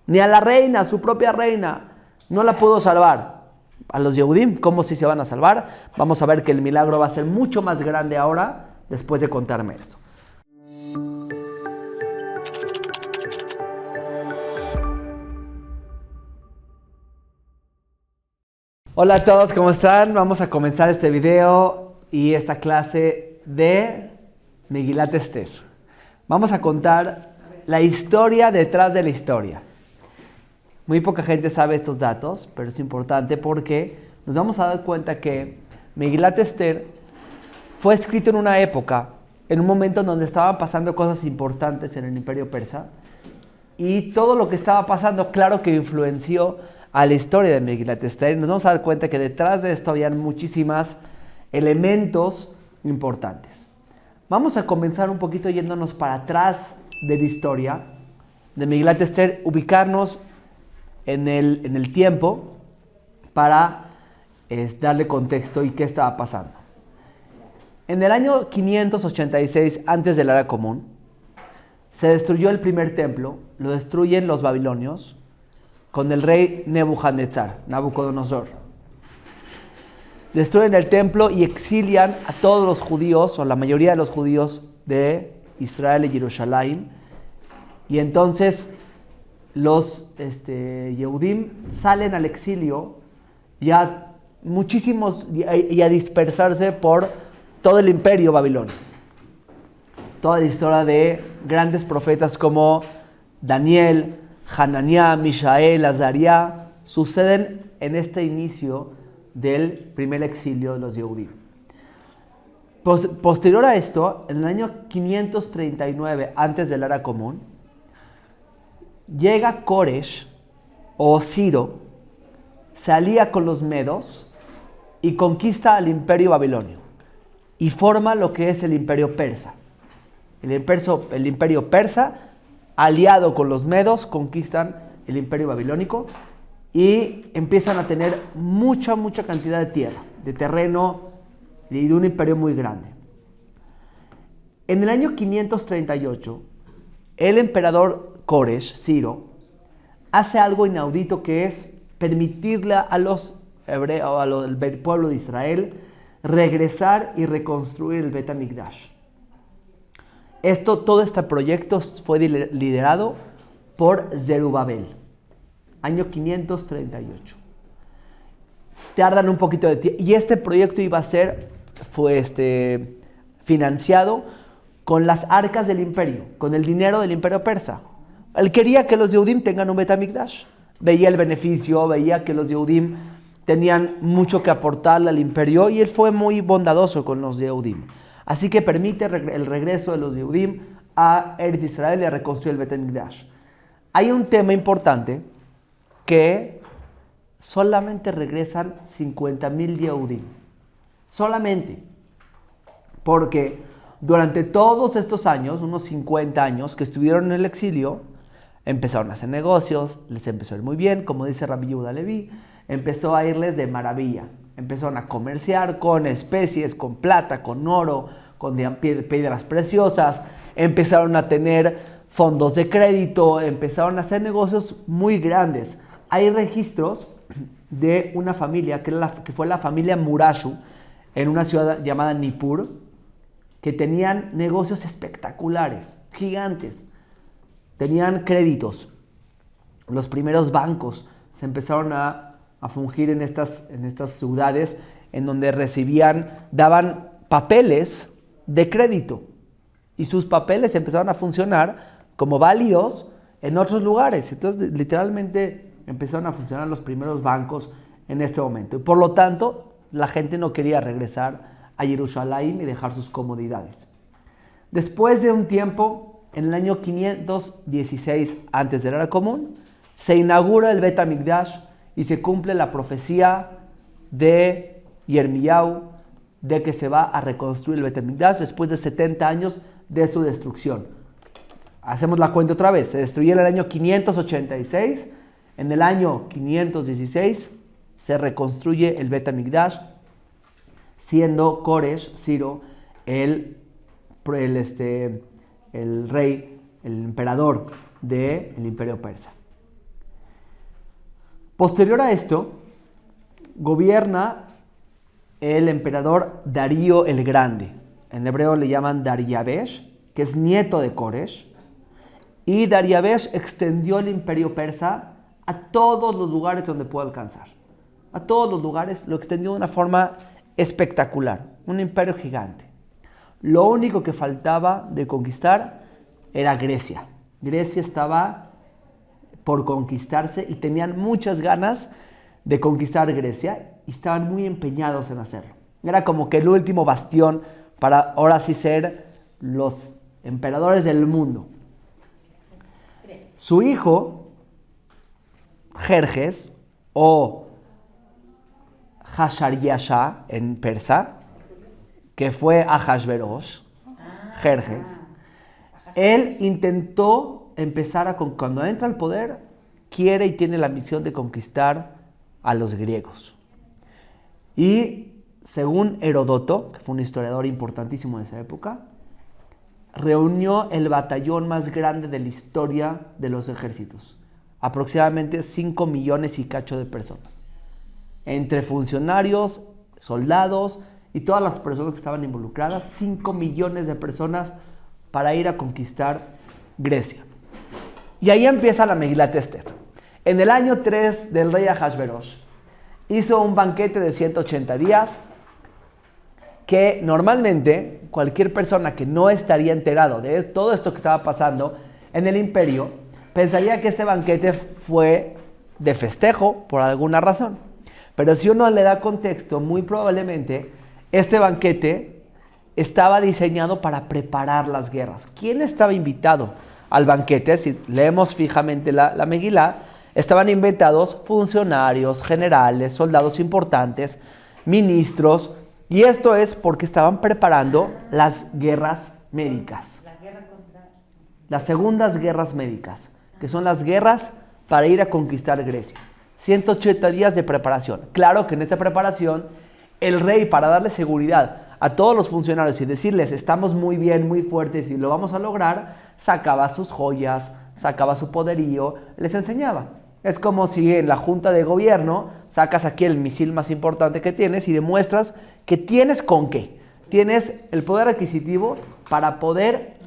Ni a la reina, a su propia reina, no la pudo salvar. A los Yehudim, ¿cómo si se van a salvar? Vamos a ver que el milagro va a ser mucho más grande ahora, después de contarme esto. Hola a todos, ¿cómo están? Vamos a comenzar este video y esta clase de Megilat Esther. Vamos a contar la historia detrás de la historia. Muy poca gente sabe estos datos, pero es importante porque nos vamos a dar cuenta que Megilat Esther fue escrito en una época, en un momento en donde estaban pasando cosas importantes en el Imperio Persa, y todo lo que estaba pasando, claro que influenció a la historia de Megilat Esther. Nos vamos a dar cuenta que detrás de esto había muchísimos elementos importantes. Vamos a comenzar un poquito yéndonos para atrás de la historia de Megilat Esther, ubicarnos en el tiempo para darle contexto y qué estaba pasando. En el año 586 antes de la Era Común, se destruyó el primer templo, lo destruyen los babilonios con el rey Nabucodonosor. Destruyen el templo y exilian a todos los judíos, o la mayoría de los judíos de Israel y Jerusalén. Y entonces los Yehudim salen al exilio y a dispersarse por todo el imperio babilonio. Toda la historia de grandes profetas como Daniel, Hananiah, Mishael, Azariah, suceden en este inicio del primer exilio de los Yehudim. Posterior a esto, en el año 539 antes de la Era Común, llega Koresh o Ciro, se alía con los medos y conquista al imperio babilonio y forma lo que es el imperio persa. El imperio persa, aliado con los medos, conquistan el imperio babilónico y empiezan a tener mucha cantidad de tierra, de terreno y de un imperio muy grande. En el año 538, el emperador Koresh, Ciro, hace algo inaudito, que es permitirle a los hebreos, al pueblo de Israel, regresar y reconstruir el Bet HaMikdash. Todo este proyecto fue liderado por Zerubabel, año 538. Tardan un poquito de tiempo, y este proyecto fue financiado con las arcas del imperio, con el dinero del imperio persa. Él quería que los Yehudim tengan un Bet HaMikdash. Veía el beneficio, veía que los Yehudim tenían mucho que aportarle al imperio, y él fue muy bondadoso con los Yehudim. Así que permite el regreso de los Yehudim a Eretz Israel y a reconstruir el Bet HaMikdash. Hay un tema importante, que solamente regresan 50,000 Yehudim. Solamente. Porque durante todos estos años, unos 50 años que estuvieron en el exilio, empezaron a hacer negocios, les empezó a ir muy bien, como dice Rabbi Yehuda Leví, empezó a irles de maravilla. Empezaron a comerciar con especies, con plata, con oro, con piedras preciosas, empezaron a tener fondos de crédito, empezaron a hacer negocios muy grandes. Hay registros de una familia, que fue la familia Murashu, en una ciudad llamada Nippur, que tenían negocios espectaculares, gigantes. Tenían créditos. Los primeros bancos se empezaron a fungir en estas ciudades, en donde daban papeles de crédito, y sus papeles empezaron a funcionar como válidos en otros lugares. Entonces, literalmente empezaron a funcionar los primeros bancos en este momento, y por lo tanto la gente no quería regresar a Jerusalén y dejar sus comodidades. Después de un tiempo, en el año 516 antes de la Era Común, se inaugura el Bet HaMikdash y se cumple la profecía de Yirmiyahu de que se va a reconstruir el Bet HaMikdash después de 70 años de su destrucción. Hacemos la cuenta otra vez. Se destruyó en el año 586. En el año 516 se reconstruye el Bet HaMikdash, siendo Koresh, Ciro, el rey, el emperador del imperio persa. Posterior a esto, gobierna el emperador Darío el Grande. En hebreo le llaman Dariabesh, que es nieto de Koresh. Y Dariabesh extendió el imperio persa a todos los lugares donde pudo alcanzar. A todos los lugares lo extendió de una forma espectacular. Un imperio gigante. Lo único que faltaba de conquistar era Grecia. Grecia estaba por conquistarse y tenían muchas ganas de conquistar Grecia y estaban muy empeñados en hacerlo. Era como que el último bastión para ahora sí ser los emperadores del mundo. Su hijo, Jerjes, o Hasharyasha en persa, que fue Ahasverosh, Jerjes, él intentó empezar cuando entra al poder, quiere y tiene la misión de conquistar a los griegos. Y según Heródoto, que fue un historiador importantísimo de esa época, reunió el batallón más grande de la historia de los ejércitos. Aproximadamente 5 millones y cacho de personas. Entre funcionarios, soldados y todas las personas que estaban involucradas, 5 millones de personas para ir a conquistar Grecia. Y ahí empieza la Megilat Esther. En el año 3 del rey Ahasverosh, hizo un banquete de 180 días que normalmente cualquier persona que no estaría enterado de todo esto que estaba pasando en el imperio, pensaría que este banquete fue de festejo por alguna razón. Pero si uno le da contexto, muy probablemente este banquete estaba diseñado para preparar las guerras. ¿Quién estaba invitado al banquete? Si leemos fijamente la Megilá, estaban invitados funcionarios, generales, soldados importantes, ministros, y esto es porque estaban preparando las guerras médicas. Las segundas guerras médicas, que son las guerras para ir a conquistar Grecia. 180 días de preparación. Claro que en esta preparación, el rey, para darle seguridad a todos los funcionarios y decirles, estamos muy bien, muy fuertes y lo vamos a lograr, sacaba sus joyas, sacaba su poderío, les enseñaba. Es como si en la junta de gobierno sacas aquí el misil más importante que tienes y demuestras que tienes con qué. Tienes el poder adquisitivo para poder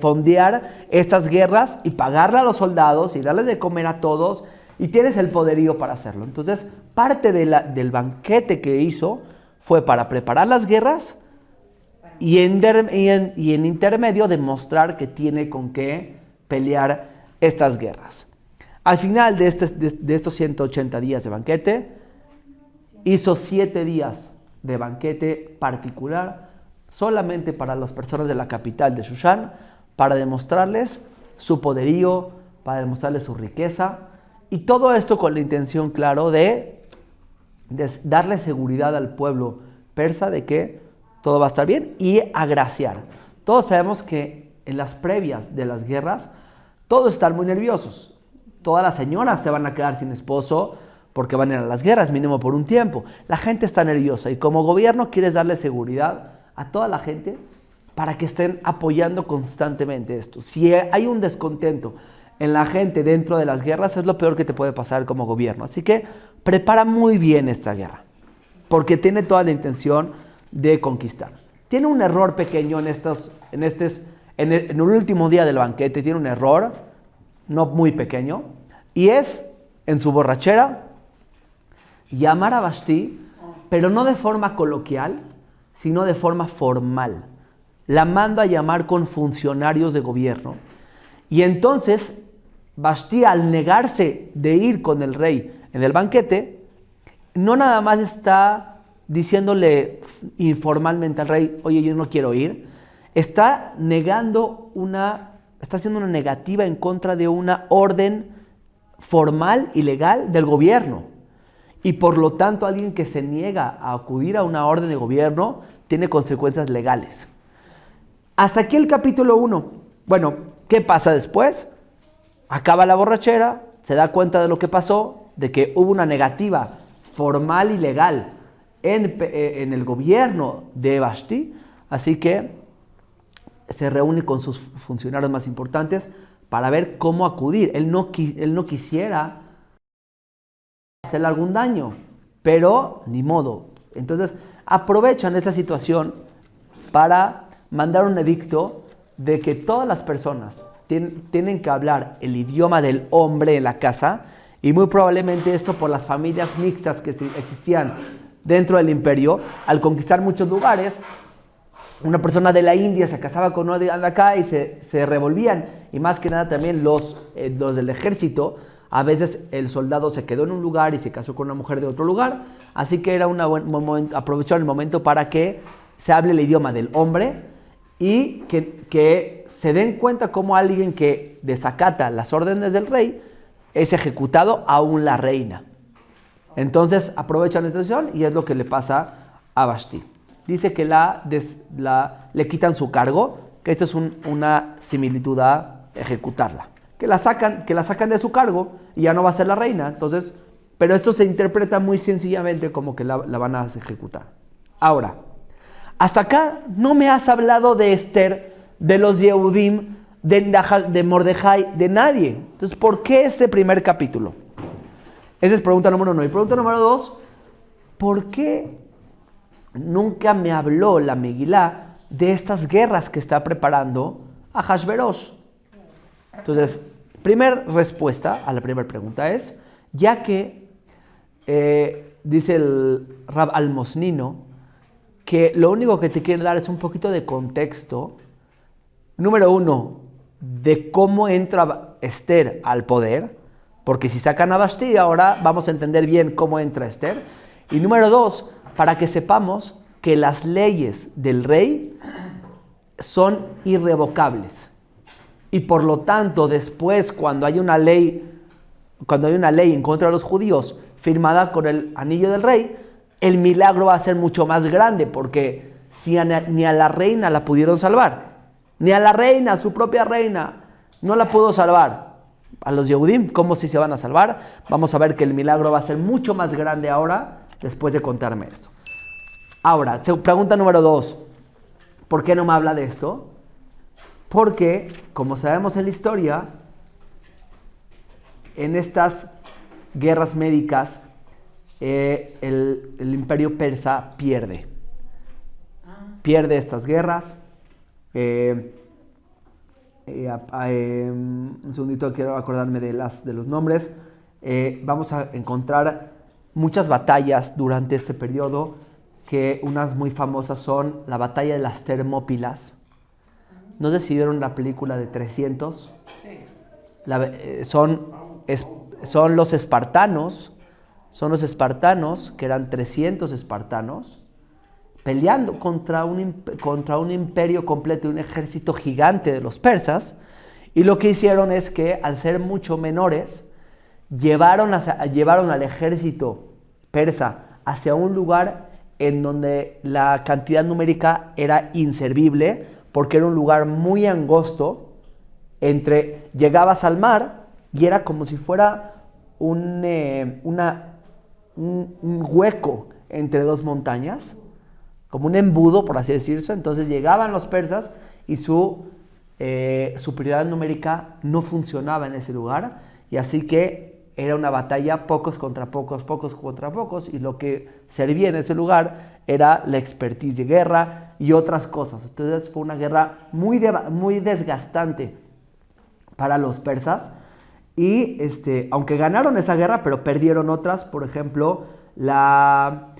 fondear estas guerras y pagarle a los soldados y darles de comer a todos y tienes el poderío para hacerlo. Entonces, parte del banquete que hizo fue para preparar las guerras y en intermedio demostrar que tiene con qué pelear estas guerras. Al final de estos 180 días de banquete, hizo 7 días de banquete particular solamente para las personas de la capital de Shushan, para demostrarles su poderío, para demostrarles su riqueza, y todo esto con la intención, claro, de darle seguridad al pueblo persa de que todo va a estar bien y agraciar. Todos sabemos que en las previas de las guerras, todos están muy nerviosos. Todas las señoras se van a quedar sin esposo porque van a ir a las guerras, mínimo por un tiempo. La gente está nerviosa y como gobierno quieres darle seguridad a toda la gente para que estén apoyando constantemente esto. Si hay un descontento en la gente dentro de las guerras, es lo peor que te puede pasar como gobierno. Así que prepara muy bien esta guerra, porque tiene toda la intención de conquistar. Tiene un error pequeño en el último día del banquete, tiene un error, no muy pequeño, y es, en su borrachera, llamar a Vashti, pero no de forma coloquial, sino de forma formal. La manda a llamar con funcionarios de gobierno. Y entonces, Vashti, al negarse de ir con el rey en el banquete, no nada más está diciéndole informalmente al rey, oye, yo no quiero ir, está haciendo una negativa en contra de una orden formal y legal del gobierno. Y por lo tanto, alguien que se niega a acudir a una orden de gobierno tiene consecuencias legales. Hasta aquí el capítulo 1. Bueno, ¿qué pasa después? Acaba la borrachera, se da cuenta de lo que pasó, de que hubo una negativa formal y legal en el gobierno de Vashti, así que se reúne con sus funcionarios más importantes para ver cómo acudir. Él no quisiera hacerle algún daño, pero ni modo. Entonces aprovechan esta situación para mandar un edicto de que todas las personas tienen que hablar el idioma del hombre en la casa, y muy probablemente esto por las familias mixtas que existían dentro del imperio. Al conquistar muchos lugares, una persona de la India se casaba con una de acá y se revolvían, y más que nada también los del ejército. A veces el soldado se quedó en un lugar y se casó con una mujer de otro lugar, así que era un buen momento, aprovecharon el momento para que se hable el idioma del hombre y que se den cuenta cómo alguien que desacata las órdenes del rey es ejecutado, aún la reina. Entonces aprovechan esta situación y es lo que le pasa a Vashti. Dice que le quitan su cargo, que esto es una similitud a ejecutarla. Que la sacan de su cargo y ya no va a ser la reina. Entonces, pero esto se interpreta muy sencillamente como que la van a ejecutar. Ahora, hasta acá no me has hablado de Esther, de los Yehudim, de Mordejai, de nadie. Entonces, ¿por qué este primer capítulo? Esa es pregunta número 1. Y pregunta número 2, ¿por qué nunca me habló la Megilá de estas guerras que está preparando a Ahasverosh? Entonces, primera respuesta a la primera pregunta es, ya que dice el Rab Almosnino que lo único que te quiere dar es un poquito de contexto, número 1, de cómo entra Esther al poder, porque si sacan a Vashti, ahora vamos a entender bien cómo entra Esther. Y número 2, para que sepamos que las leyes del rey son irrevocables. Y por lo tanto, después, cuando hay una ley en contra de los judíos firmada con el anillo del rey, el milagro va a ser mucho más grande, porque si ni a la reina la pudieron salvar, ni a la reina, su propia reina, no la pudo salvar. A los Yehudim, ¿cómo si se van a salvar? Vamos a ver que el milagro va a ser mucho más grande ahora, después de contarme esto. Ahora, pregunta número 2. ¿Por qué no me habla de esto? Porque, como sabemos en la historia, en estas guerras médicas, el imperio persa pierde. Pierde estas guerras. Un segundito, quiero acordarme de los nombres. Vamos a encontrar muchas batallas durante este periodo, que unas muy famosas son la batalla de las Termópilas. No sé si vieron la película de 300. Sí. Son los espartanos, que eran 300 espartanos, peleando contra un imperio completo, un ejército gigante de los persas. Y lo que hicieron es que, al ser mucho menores, llevaron al ejército persa hacia un lugar en donde la cantidad numérica era inservible, porque era un lugar muy angosto. Llegabas al mar y era como si fuera un hueco entre dos montañas, como un embudo, por así decirlo. Entonces llegaban los persas y su superioridad numérica no funcionaba en ese lugar, y así que era una batalla pocos contra pocos, y lo que servía en ese lugar era la expertise de guerra y otras cosas. Entonces fue una guerra muy desgastante para los persas, y aunque ganaron esa guerra, pero perdieron otras. Por ejemplo, la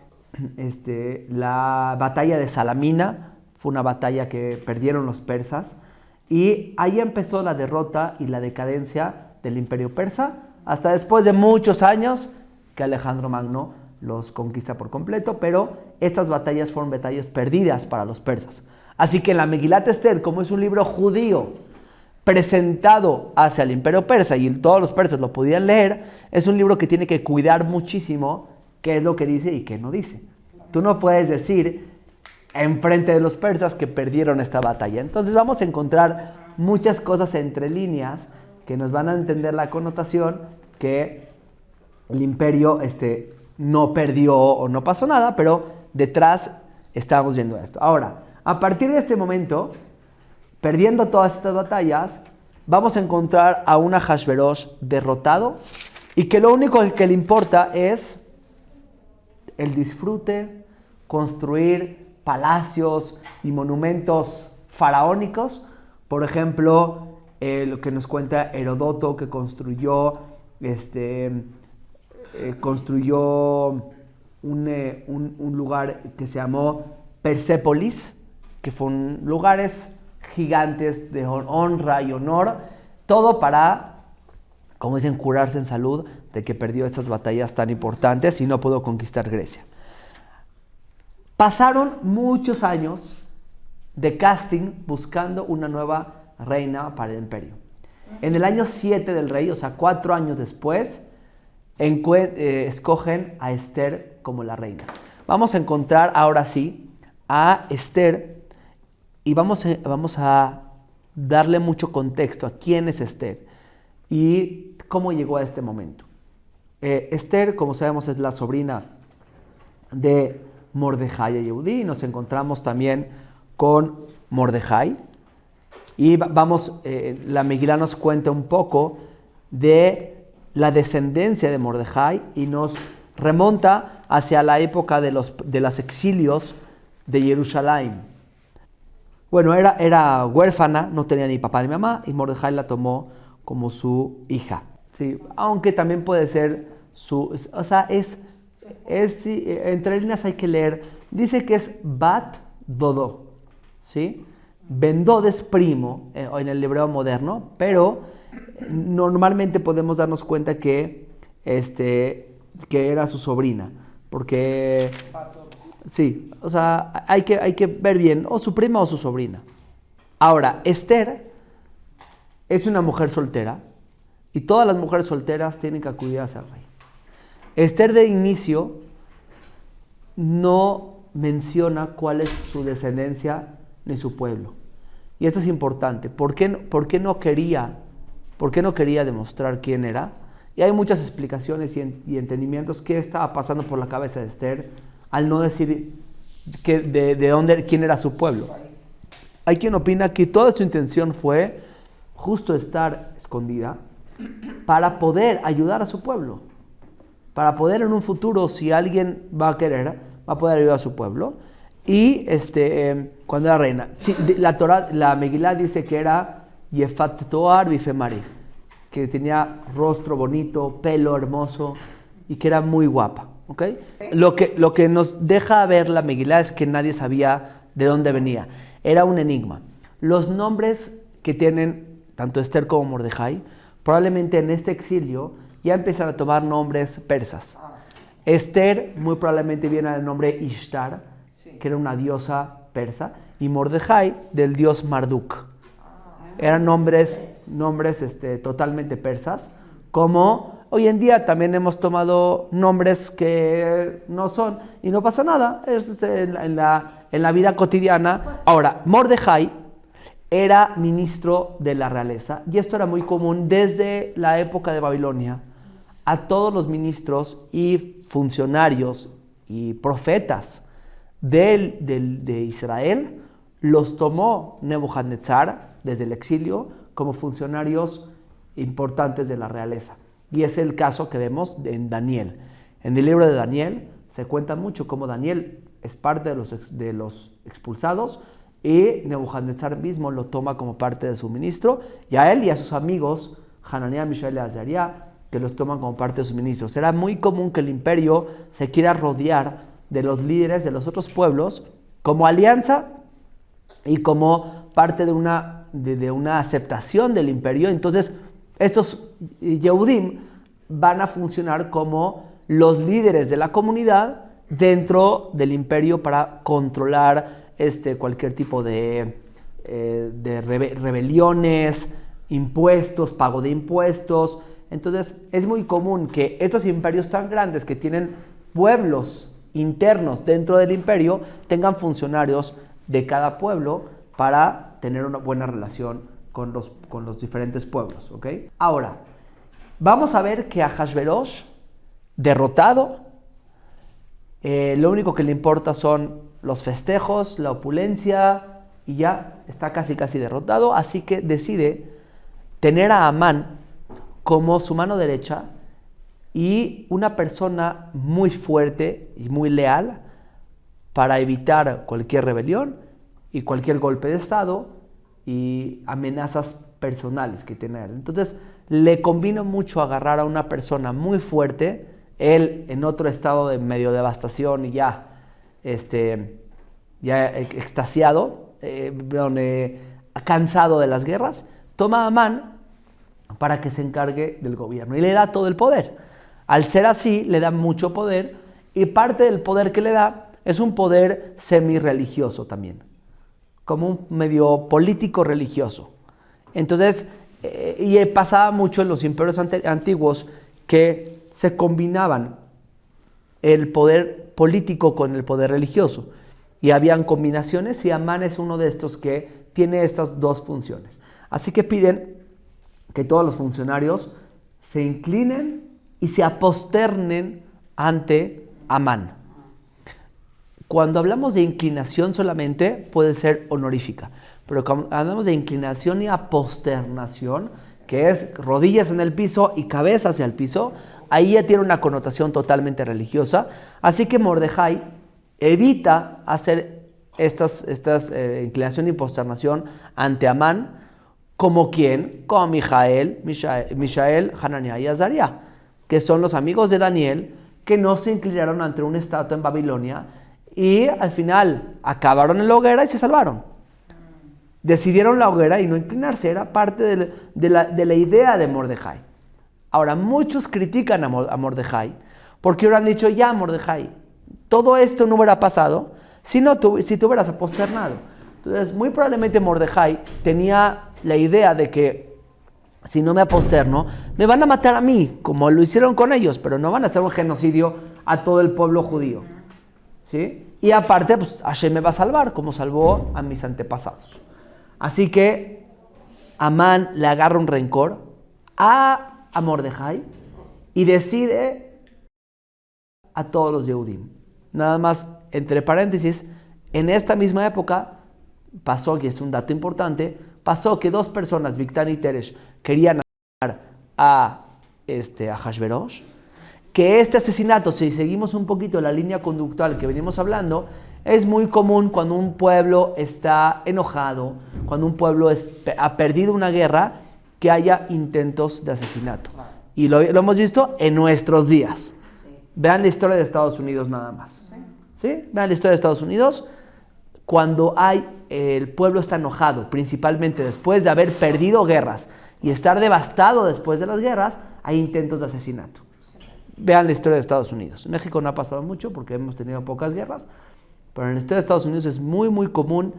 batalla de Salamina fue una batalla que perdieron los persas, y ahí empezó la derrota y la decadencia del imperio persa, hasta después de muchos años que Alejandro Magno los conquista por completo. Pero estas batallas fueron batallas perdidas para los persas. Así que la Megilat Esther, como es un libro judío presentado hacia el imperio persa y todos los persas lo podían leer, es un libro que tiene que cuidar muchísimo qué es lo que dice y qué no dice. Tú no puedes decir enfrente de los persas que perdieron esta batalla. Entonces vamos a encontrar muchas cosas entre líneas que nos van a entender la connotación que el imperio no perdió o no pasó nada, pero detrás estamos viendo esto. Ahora, a partir de este momento, perdiendo todas estas batallas, vamos a encontrar a un Ahasverosh derrotado y que lo único que le importa es el disfrute, construir palacios y monumentos faraónicos. Por ejemplo, lo que nos cuenta Herodoto, que construyó un lugar que se llamó Persépolis, que fueron lugares gigantes de honra y honor, todo para, como dicen, curarse en salud de que perdió estas batallas tan importantes y no pudo conquistar Grecia. Pasaron muchos años de casting buscando una nueva reina para el imperio. En el año 7 del rey, o sea, 4 años después, escogen a Esther como la reina. Vamos a encontrar ahora sí a Esther y vamos a darle mucho contexto a quién es Esther y cómo llegó a este momento. Esther, como sabemos, es la sobrina de Mordejai Yehudí, y nos encontramos también con Mordejai. Y la Megilá nos cuenta un poco de la descendencia de Mordejai y nos remonta hacia la época de los exilios de Jerusalén. Bueno, era huérfana, no tenía ni papá ni mamá, y Mordejai la tomó como su hija. ¿Sí? Aunque también puede ser entre líneas hay que leer, dice que es Bat Dodó, ¿sí? Ben Dod es primo en el hebreo moderno, pero normalmente podemos darnos cuenta que era su sobrina, porque sí, o sea, hay que ver bien, o su prima o su sobrina. Ahora, Esther es una mujer soltera, y todas las mujeres solteras tienen que acudir a ser rey. Esther de inicio no menciona cuál es su descendencia ni su pueblo. Y esto es importante. ¿Por qué no quería demostrar quién era? Y hay muchas explicaciones y entendimientos qué estaba pasando por la cabeza de Esther al no decir quién era su pueblo. Hay quien opina que toda su intención fue justo estar escondida para poder ayudar a su pueblo. Para poder en un futuro, si alguien va a querer, va a poder ayudar a su pueblo. Y cuando era reina, sí, la Megilá dice que era Yefat Toar Bifemari, que tenía rostro bonito, pelo hermoso y que era muy guapa. ¿Okay? Lo que nos deja ver la Megilá es que nadie sabía de dónde venía. Era un enigma. Los nombres que tienen tanto Esther como Mordejai, probablemente en este exilio ya empiezan a tomar nombres persas. Esther muy probablemente viene del nombre Ishtar, que era una diosa persa, y Mordejai del dios Marduk. Eran nombres totalmente persas, como hoy en día también hemos tomado nombres que no son, y no pasa nada, es en la vida cotidiana. Ahora, Mordejai era ministro de la realeza, y esto era muy común desde la época de Babilonia. A todos los ministros y funcionarios y profetas de Israel los tomó Nebuchadnezzar desde el exilio como funcionarios importantes de la realeza. Y es el caso que vemos en Daniel. En el libro de Daniel se cuenta mucho cómo Daniel es parte de los expulsados y Nebuchadnezzar mismo lo toma como parte de su ministro, y a él y a sus amigos Hananías, Mishael y Azarías, que los toman como parte de sus ministros. Era muy común que el imperio se quiera rodear de los líderes de los otros pueblos como alianza y como parte de una aceptación del imperio. Entonces, estos Yehudim van a funcionar como los líderes de la comunidad dentro del imperio para controlar cualquier tipo de rebeliones, impuestos, pago de impuestos. Entonces, es muy común que estos imperios tan grandes que tienen pueblos internos dentro del imperio tengan funcionarios de cada pueblo para tener una buena relación con los diferentes pueblos. ¿Okay? Ahora, vamos a ver que Ahasverosh, derrotado, lo único que le importa son los festejos, la opulencia, y ya está casi derrotado, así que decide tener a Amán como su mano derecha y una persona muy fuerte y muy leal para evitar cualquier rebelión y cualquier golpe de estado y amenazas personales que tiene él. Entonces le convino mucho agarrar a una persona muy fuerte, él en otro estado de medio devastación y ya extasiado, cansado de las guerras, toma a Amán para que se encargue del gobierno y le da todo el poder. Al ser así, le da mucho poder y parte del poder que le da es un poder semi-religioso también, como un medio político religioso. Entonces, pasaba mucho en los imperios antiguos que se combinaban el poder político con el poder religioso. Y habían combinaciones y Amán es uno de estos que tiene estas dos funciones. Así que piden que todos los funcionarios se inclinen y se aposternen ante Amán. Cuando hablamos de inclinación solamente puede ser honorífica, pero cuando hablamos de inclinación y aposternación, que es rodillas en el piso y cabeza hacia el piso, ahí ya tiene una connotación totalmente religiosa. Así que Mordejai evita hacer estas inclinación y posternación ante Amán, como quien, como Mishael, Hananiah y Azaria, que son los amigos de Daniel, que no se inclinaron ante una estatua en Babilonia y al final acabaron en la hoguera y se salvaron. Decidieron la hoguera y no inclinarse, era parte de la idea de Mordejai. Ahora, muchos critican a Mordejai porque hubieran dicho, ya Mordejai, todo esto no hubiera pasado si tú hubieras aposternado. Entonces, muy probablemente Mordejai tenía la idea de que si no me aposterno, me van a matar a mí, como lo hicieron con ellos, pero no van a hacer un genocidio a todo el pueblo judío. ¿Sí? Y aparte, pues Hashem me va a salvar, como salvó a mis antepasados. Así que Amán le agarra un rencor a Mordejai y decide a todos los Yehudim. Nada más, entre paréntesis, en esta misma época pasó, que es un dato importante, pasó que dos personas, Bigtán y Teresh, querían asesinar a Hashverosh, que este asesinato, si seguimos un poquito la línea conductual que venimos hablando, es muy común cuando un pueblo está enojado, cuando un pueblo ha perdido una guerra, que haya intentos de asesinato. Y lo hemos visto en nuestros días. Vean la historia de Estados Unidos nada más. ¿Sí? Vean la historia de Estados Unidos. Cuando el pueblo está enojado, principalmente después de haber perdido guerras y estar devastado después de las guerras, hay intentos de asesinato. Vean la historia de Estados Unidos. En México no ha pasado mucho porque hemos tenido pocas guerras, pero en la historia de Estados Unidos es muy, muy común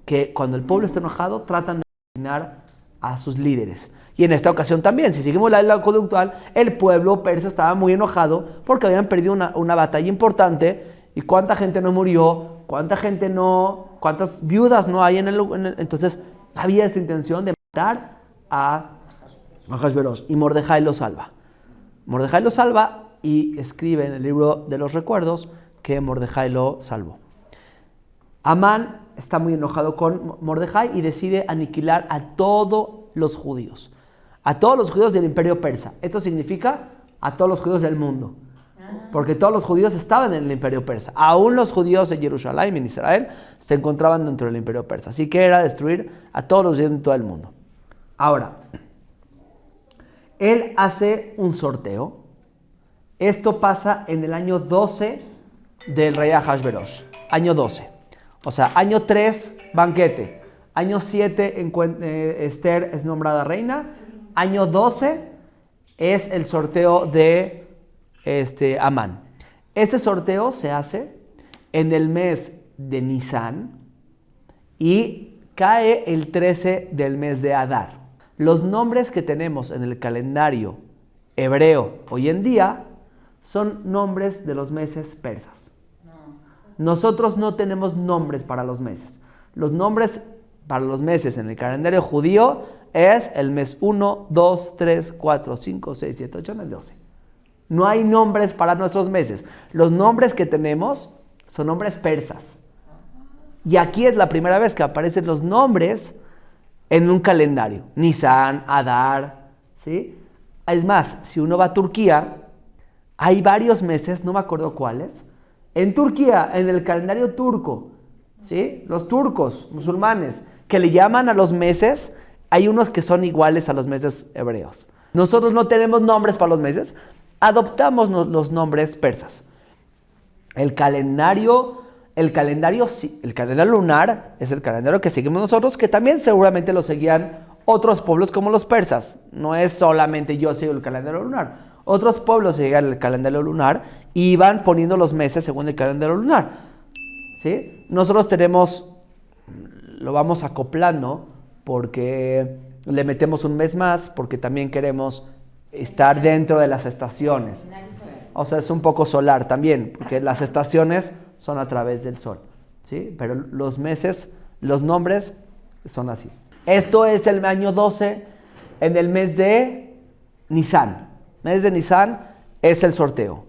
que cuando el pueblo está enojado tratan de asesinar a sus líderes. Y en esta ocasión también, si seguimos la línea conductual, el pueblo persa estaba muy enojado porque habían perdido una batalla importante. ¿Y cuánta gente no murió? ¿Cuántas viudas no hay entonces había esta intención de matar a Hashverosh y Mordejai lo salva. Mordejai lo salva y escribe en el libro de los recuerdos que Mordejai lo salvó. Amán está muy enojado con Mordejai y decide aniquilar a todos los judíos. A todos los judíos del imperio persa. Esto significa a todos los judíos del mundo. Porque todos los judíos estaban en el imperio persa. Aún los judíos en Jerusalén, en Israel, se encontraban dentro del imperio persa. Así que era destruir a todos los judíos de todo el mundo. Ahora, él hace un sorteo. Esto pasa en el año 12 del rey Ahasverosh. Año 12. O sea, año 3, banquete. Año 7, Esther es nombrada reina. Año 12 es el sorteo de Amán. Este sorteo se hace en el mes de Nisan y cae el 13 del mes de Adar. Los nombres que tenemos en el calendario hebreo hoy en día son nombres de los meses persas. Nosotros no tenemos nombres para los meses. Los nombres para los meses en el calendario judío es el mes 1, 2, 3, 4, 5, 6, 7, 8, 9, 12. No hay nombres para nuestros meses. Los nombres que tenemos son nombres persas. Y aquí es la primera vez que aparecen los nombres en un calendario. Nisan, Adar, ¿sí? Es más, si uno va a Turquía, hay varios meses, no me acuerdo cuáles, en Turquía, en el calendario turco, ¿sí? Los turcos, musulmanes, que le llaman a los meses, hay unos que son iguales a los meses hebreos. Nosotros no tenemos nombres para los meses, adoptamos los nombres persas. El calendario lunar es el calendario que seguimos nosotros, que también seguramente lo seguían otros pueblos como los persas. No es solamente yo sigo el calendario lunar. Otros pueblos seguían el calendario lunar y iban poniendo los meses según el calendario lunar. ¿Sí? Nosotros lo vamos acoplando porque le metemos un mes más, porque también queremos estar dentro de las estaciones. O sea, es un poco solar también, porque las estaciones son a través del sol, ¿sí? Pero los meses, los nombres son así. Esto es el año 12 en el mes de Nisan. Mes de Nisan es el sorteo.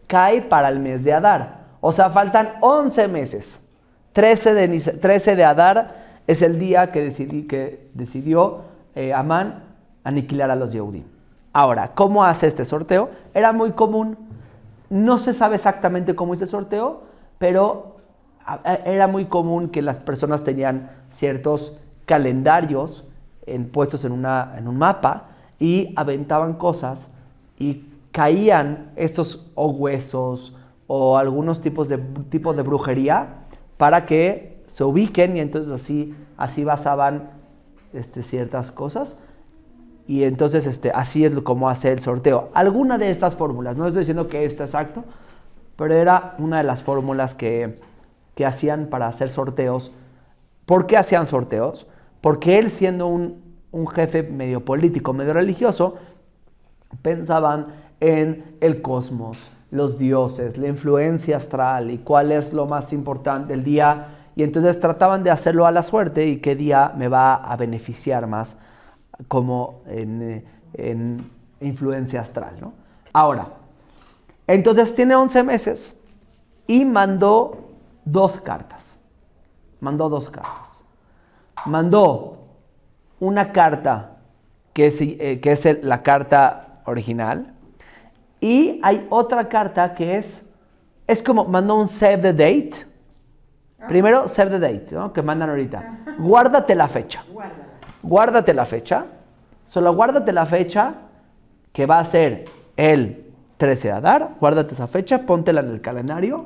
Cae para el mes de Adar. O sea, faltan 11 meses. 13 de Adar es el día que decidió Amán aniquilar a los Yehudim. Ahora, ¿cómo hace este sorteo? Era muy común. No se sabe exactamente cómo es el sorteo, pero era muy común que las personas tenían ciertos calendarios puestos en un mapa y aventaban cosas y caían estos o huesos o algunos tipos de brujería para que se ubiquen y entonces así basaban ciertas cosas y entonces así es como hace el sorteo. Alguna de estas fórmulas, no estoy diciendo que está exacto, pero era una de las fórmulas que hacían para hacer sorteos. ¿Por qué hacían sorteos? Porque él, siendo un jefe medio político, medio religioso, pensaban en el cosmos, los dioses, la influencia astral y cuál es lo más importante del día. Y entonces trataban de hacerlo a la suerte y qué día me va a beneficiar más como en influencia astral, ¿no? Ahora, entonces tiene 11 meses y mandó 2 cartas. Mandó una carta que es la carta original y hay otra carta que es como mandó un save the date. Primero, save the date, ¿no? Que mandan ahorita. Guárdate la fecha. Guárdate la fecha. Solo guárdate la fecha que va a ser el 13 de Adar. Guárdate esa fecha, póntela en el calendario.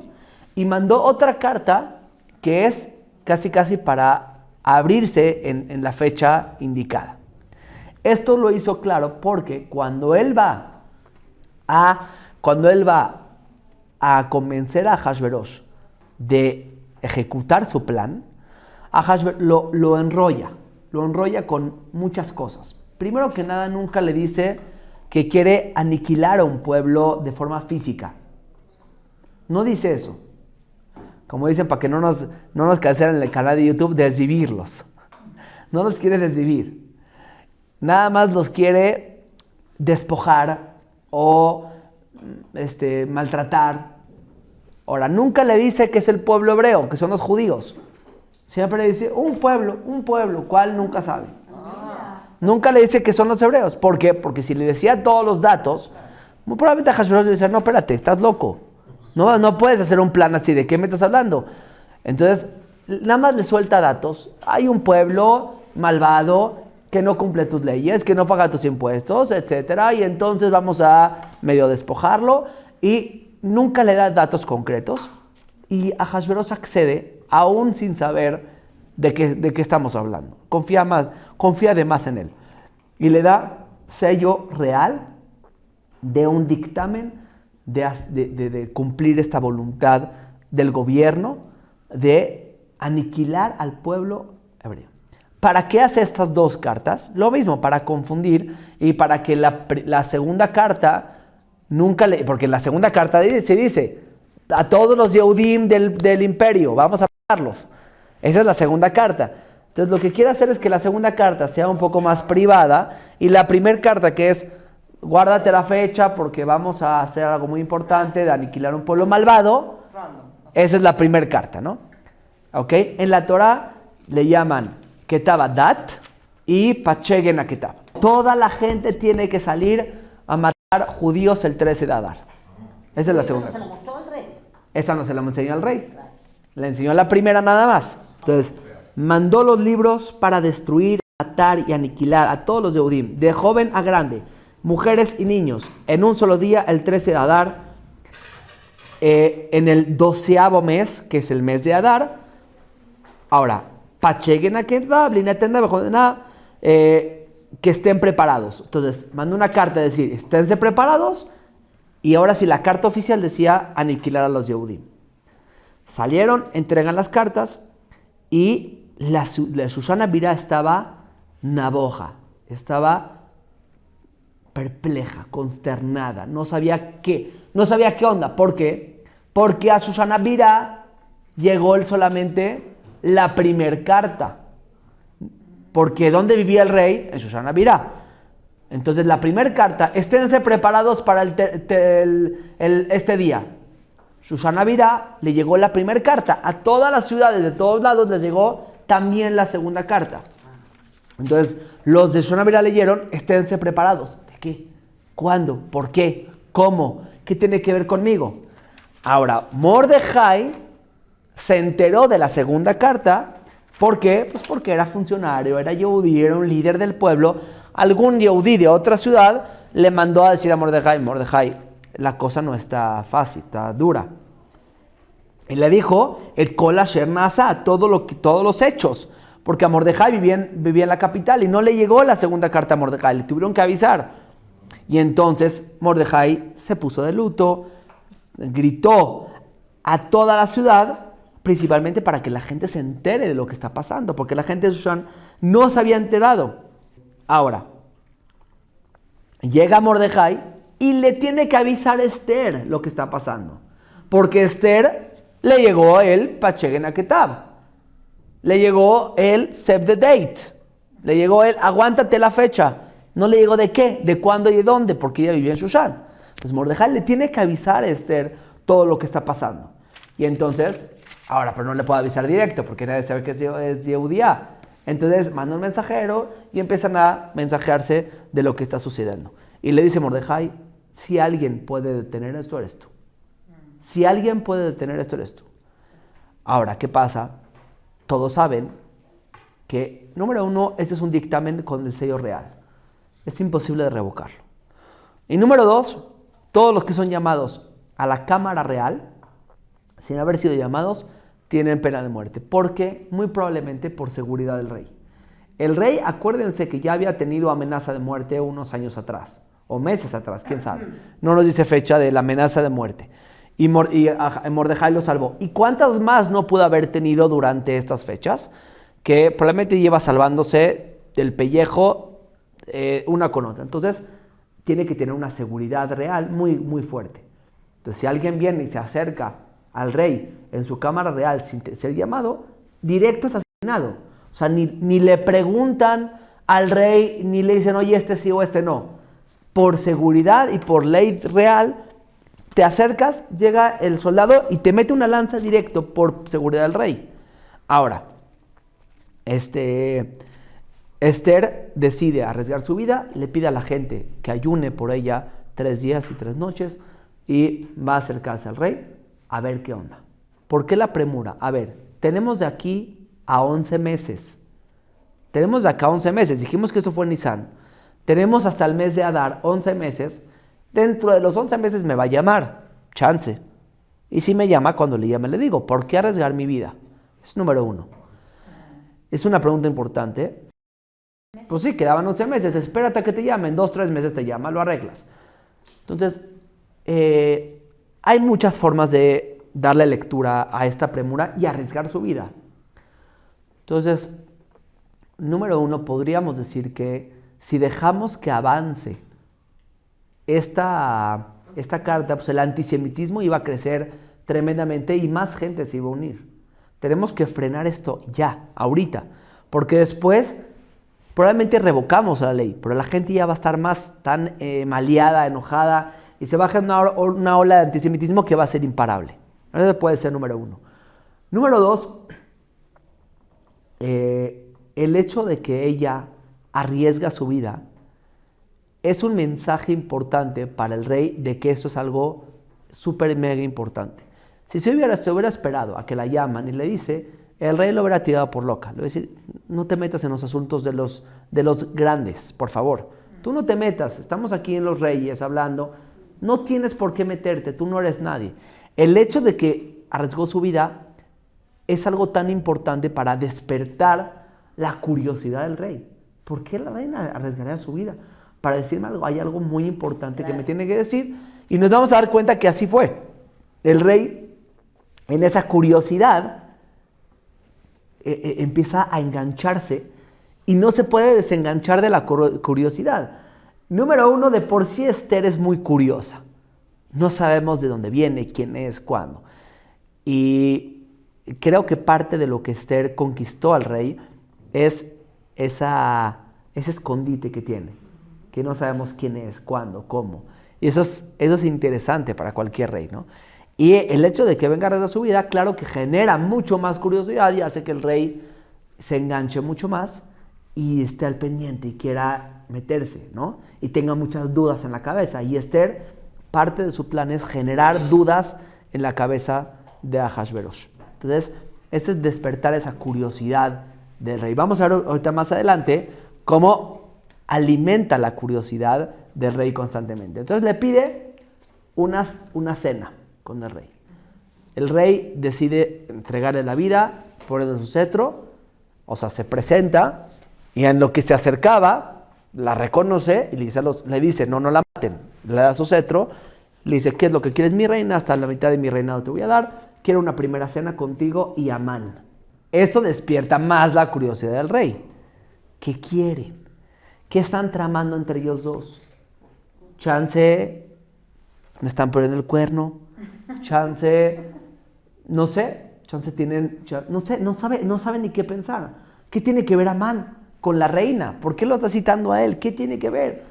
Y mandó otra carta que es casi para abrirse en la fecha indicada. Esto lo hizo claro porque cuando él va a convencer a Ahasverosh de ejecutar su plan, Ahasverosh lo enrolla con muchas cosas. Primero que nada, nunca le dice que quiere aniquilar a un pueblo de forma física. No dice eso. Como dicen, para que no nos cancelen en el canal de YouTube, desvivirlos. No los quiere desvivir. Nada más los quiere despojar o maltratar. Ahora, nunca le dice que es el pueblo hebreo, que son los judíos. Siempre le dice un pueblo, ¿cuál? Nunca sabe. Nunca le dice que son los hebreos. ¿Por qué? Porque si le decía todos los datos, muy probablemente a Ahasverosh le decía, no, espérate, estás loco. No puedes hacer un plan así, ¿de qué me estás hablando? Entonces, nada más le suelta datos. Hay un pueblo malvado que no cumple tus leyes, que no paga tus impuestos, etcétera, y entonces vamos a medio despojarlo, y nunca le da datos concretos, y Ahasverosh accede, aún sin saber de qué estamos hablando. Confía de más en él. Y le da sello real de un dictamen de cumplir esta voluntad del gobierno de aniquilar al pueblo hebreo. ¿Para qué hace estas 2 cartas? Lo mismo, para confundir y para que la segunda carta porque la segunda carta se dice a todos los Yehudim del imperio, vamos a matarlos. Esa es la segunda carta. Entonces lo que quiere hacer es que la segunda carta sea un poco más privada y la primera carta, que es guárdate la fecha porque vamos a hacer algo muy importante de aniquilar un pueblo malvado. Esa es la primera carta, ¿no? ¿Ok? En la Torah le llaman Ketaba Dat y Pachegen a Ketab. Toda la gente tiene que salir a matar judíos el 13 de Adar. Esa es la Eso segunda. no se la mostró al rey. Esa no se la enseñó al rey. Le enseñó la primera nada más. Entonces, mandó los libros para destruir, matar y aniquilar a todos los Yehudim, de joven a grande, mujeres y niños, en un solo día, el 13 de Adar, en el 12º mes, que es el mes de Adar. Ahora, Pacheguen a que estén preparados. Entonces, mandó una carta a decir, esténse preparados, y ahora sí, la carta oficial decía aniquilar a los Yehudim. Salieron, entregan las cartas, y la Susana Birá estaba naboja, estaba perpleja, consternada, no sabía qué onda. ¿Por qué? Porque a Susana Birá llegó solamente la primer carta. Porque ¿dónde vivía el rey? En Susana Birá. Entonces la primera carta, esténse preparados para este día. Susana Birá le llegó la primera carta. A todas las ciudades de todos lados les llegó también la segunda carta. Entonces los de Susana Birá leyeron, esténse preparados. ¿De qué? ¿Cuándo? ¿Por qué? ¿Cómo? ¿Qué tiene que ver conmigo? Ahora, Mordejai se enteró de la segunda carta. ¿Por qué? Pues porque era funcionario, era Yehudí, era un líder del pueblo. Algún Yehudí de otra ciudad le mandó a decir a Mordejai, Mordejai, la cosa no está fácil, está dura. Y le dijo, et kol asher nasa, todos los hechos. Porque a Mordejai vivía en la capital y no le llegó la segunda carta a Mordejai, le tuvieron que avisar. Y entonces Mordejai se puso de luto, gritó a toda la ciudad, principalmente para que la gente se entere de lo que está pasando, porque la gente de Susán no se había enterado. Ahora, llega Mordejai y le tiene que avisar a Esther lo que está pasando, porque Esther le llegó el Pacheguen Aketab, le llegó el Save the Date, le llegó el aguántate la fecha, no le llegó de qué, de cuándo y de dónde, porque ella vivía en Susán. Entonces Mordejai le tiene que avisar a Esther todo lo que está pasando. Y entonces, ahora, pero no le puedo avisar directo, porque nadie sabe que es Yehudía. Entonces manda un mensajero y empiezan a mensajearse de lo que está sucediendo. Y le dice Mordejai, si alguien puede detener esto, eres tú. Si alguien puede detener esto, eres tú. Ahora, ¿qué pasa? Todos saben que, número uno, este es un dictamen con el sello real. Es imposible de revocarlo. Y número dos, todos los que son llamados a la Cámara Real, sin haber sido llamados, tienen pena de muerte. ¿Por qué? Muy probablemente por seguridad del rey. El rey, acuérdense que ya había tenido amenaza de muerte unos años atrás, o meses atrás, quién sabe. No nos dice fecha de la amenaza de muerte. Y Mordejai lo salvó. ¿Y cuántas más no pudo haber tenido durante estas fechas? Que probablemente lleva salvándose del pellejo una con otra. Entonces, tiene que tener una seguridad real muy, muy fuerte. Entonces, si alguien viene y se acerca al rey en su cámara real sin ser llamado, directo es asesinado. O sea, ni le preguntan al rey, ni le dicen, oye, este sí o este no. Por seguridad y por ley real, te acercas, llega el soldado y te mete una lanza directo por seguridad del rey. Ahora, Esther decide arriesgar su vida, le pide a la gente que ayune por ella 3 días y 3 noches y va a acercarse al rey a ver qué onda. ¿Por qué la premura? A ver, tenemos de aquí a 11 meses. Tenemos de acá 11 meses. Dijimos que eso fue en Nisan. Tenemos hasta el mes de Adar, 11 meses. Dentro de los 11 meses me va a llamar. Chance. Y si me llama, cuando le llame le digo, ¿por qué arriesgar mi vida? Es número uno. Es una pregunta importante. Pues sí, quedaban 11 meses. Espérate a que te llamen. 2, 3 meses te llama, lo arreglas. Entonces, hay muchas formas de darle lectura a esta premura y arriesgar su vida. Entonces, número uno, podríamos decir que si dejamos que avance esta carta, pues el antisemitismo iba a crecer tremendamente y más gente se iba a unir. Tenemos que frenar esto ya, ahorita, porque después probablemente revocamos la ley, pero la gente ya va a estar más tan maleada, enojada, y se baja una ola de antisemitismo que va a ser imparable. Eso puede ser número uno. Número dos, el hecho de que ella arriesga su vida es un mensaje importante para el rey de que esto es algo súper mega importante. Si se hubiera esperado a que la llaman y le dice, el rey lo hubiera tirado por loca. Le va a decir, no te metas en los asuntos de los grandes, por favor. Tú no te metas, estamos aquí en los reyes hablando, no tienes por qué meterte, tú no eres nadie. El hecho de que arriesgó su vida es algo tan importante para despertar la curiosidad del rey. ¿Por qué la reina arriesgaría su vida? Para decirme algo, hay algo muy importante que me tiene que decir. Y nos vamos a dar cuenta que así fue. El rey, en esa curiosidad, empieza a engancharse y no se puede desenganchar de la curiosidad. Número uno, de por sí Esther es muy curiosa. No sabemos de dónde viene, quién es, cuándo. Y creo que parte de lo que Esther conquistó al rey es ese escondite que tiene, que no sabemos quién es, cuándo, cómo. Y eso es interesante para cualquier rey, ¿no? Y el hecho de que venga a arreglar su vida, claro que genera mucho más curiosidad y hace que el rey se enganche mucho más y esté al pendiente y quiera meterse, ¿no? Y tenga muchas dudas en la cabeza. Y Esther, parte de su plan es generar dudas en la cabeza de Ahasverosh. Entonces, este es despertar esa curiosidad del rey. Vamos a ver ahorita más adelante cómo alimenta la curiosidad del rey constantemente. Entonces le pide una cena con el rey. El rey decide entregarle la vida, ponerle su cetro, o sea, se presenta y en lo que se acercaba, la reconoce y le dice, no la maten. Le da su cetro, le dice, ¿qué es lo que quieres, mi reina? Hasta la mitad de mi reinado te voy a dar. Quiero una primera cena contigo y Amán. Esto despierta más la curiosidad del rey. ¿Qué quieren? ¿Qué están tramando entre ellos dos? Chance, me están poniendo el cuerno. Chance, no sé. Chance tienen, no sabe ni qué pensar. ¿Qué tiene que ver Amán con la reina? ¿Por qué lo está citando a él? ¿Qué tiene que ver?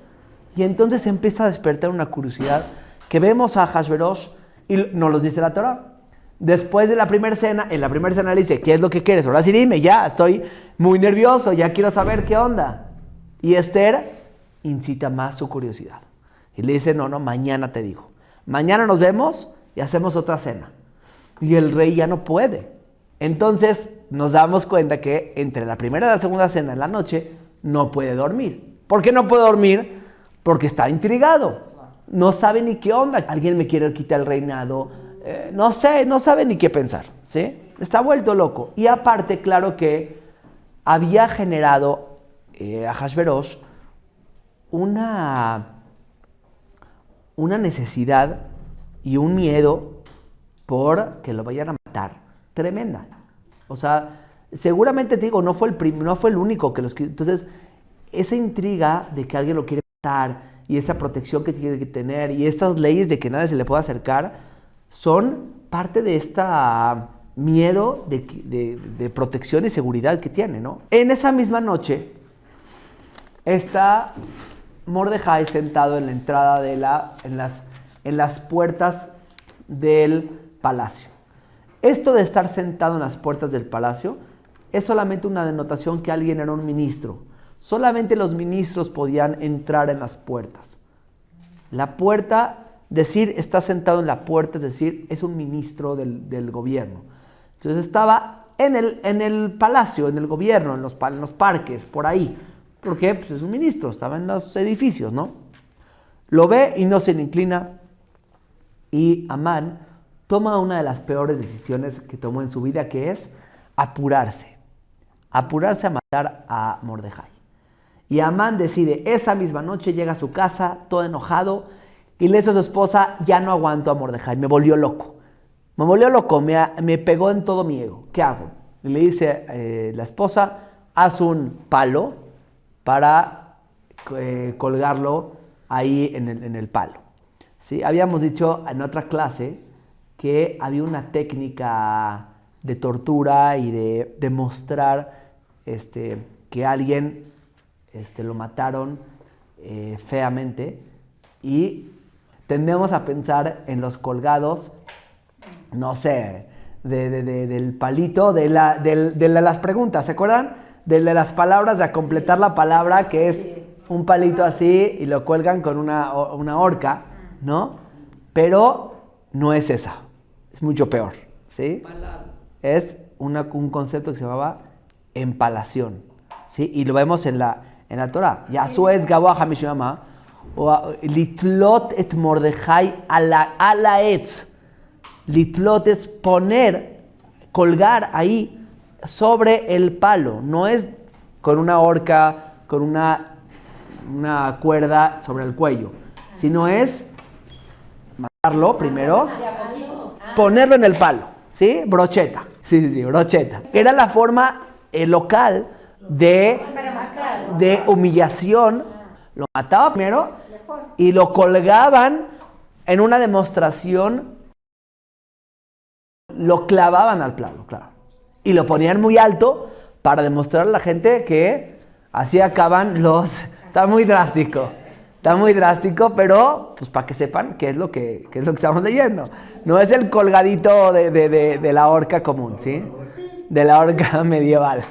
Y entonces empieza a despertar una curiosidad que vemos a Ahasverosh y nos los dice la Torah. Después de la primera cena, en la primera cena le dice, ¿qué es lo que quieres? Ahora sí dime, ya, estoy muy nervioso, ya quiero saber qué onda. Y Esther incita más su curiosidad. Y le dice, no, mañana te digo. Mañana nos vemos y hacemos otra cena. Y el rey ya no puede. Entonces nos damos cuenta que entre la primera y la segunda cena en la noche no puede dormir. ¿Por qué no puede dormir? Porque está intrigado. No sabe ni qué onda. Alguien me quiere quitar el reinado. No sabe ni qué pensar, ¿sí? Está vuelto loco. Y aparte, claro que había generado Ahasverosh una necesidad y un miedo por que lo vayan a matar tremenda. O sea, seguramente te digo, no fue el único que los quiso. Entonces, esa intriga de que alguien lo quiere matar y esa protección que tiene que tener y estas leyes de que nadie se le pueda acercar son parte de este miedo de protección y seguridad que tiene, ¿no? En esa misma noche está Mordejai sentado en la entrada en las puertas del palacio. Esto de estar sentado en las puertas del palacio es solamente una denotación que alguien era un ministro. Solamente los ministros podían entrar en las puertas. La puerta, decir está sentado en la puerta, es decir, es un ministro del gobierno. Entonces estaba en el palacio, en el gobierno, en los parques, por ahí. Porque pues, es un ministro, estaba en los edificios, ¿no? Lo ve y no se le inclina. Y Amán toma una de las peores decisiones que tomó en su vida, que es apurarse. Apurarse a matar a Mordejai. Y Amán decide, esa misma noche llega a su casa, todo enojado, y le dice a su esposa, ya no aguanto a Mordejai, me volvió loco. Me pegó en todo mi ego. ¿Qué hago? Y le dice la esposa, haz un palo para colgarlo ahí en el palo. ¿Sí? Habíamos dicho en otra clase que había una técnica de tortura y de demostrar que alguien lo mataron feamente, y tendemos a pensar en los colgados, no sé, del palito, de las preguntas, ¿se acuerdan? De las palabras, de completar la palabra, que es un palito así y lo cuelgan con una horca, ¿no? Pero No es esa, es mucho peor, ¿sí? Es un concepto que se llamaba empalación, ¿sí? Y lo vemos en la Torah. Yasu es Gabua Hamishama, o litlot et Mordejai ala etz. Litlot es poner, colgar ahí sobre el palo. No es con una horca, con una cuerda sobre el cuello, sino es matarlo primero, ponerlo en el palo, ¿sí? Brocheta. Sí, brocheta. Era la forma local de humillación. Lo mataba primero y lo colgaban en una demostración. Lo clavaban al plano, claro. Y lo ponían muy alto para demostrar a la gente que así acaban los... Está muy drástico, pero pues para que sepan qué es lo que estamos leyendo. No es el colgadito de la horca común, ¿sí? De la horca medieval.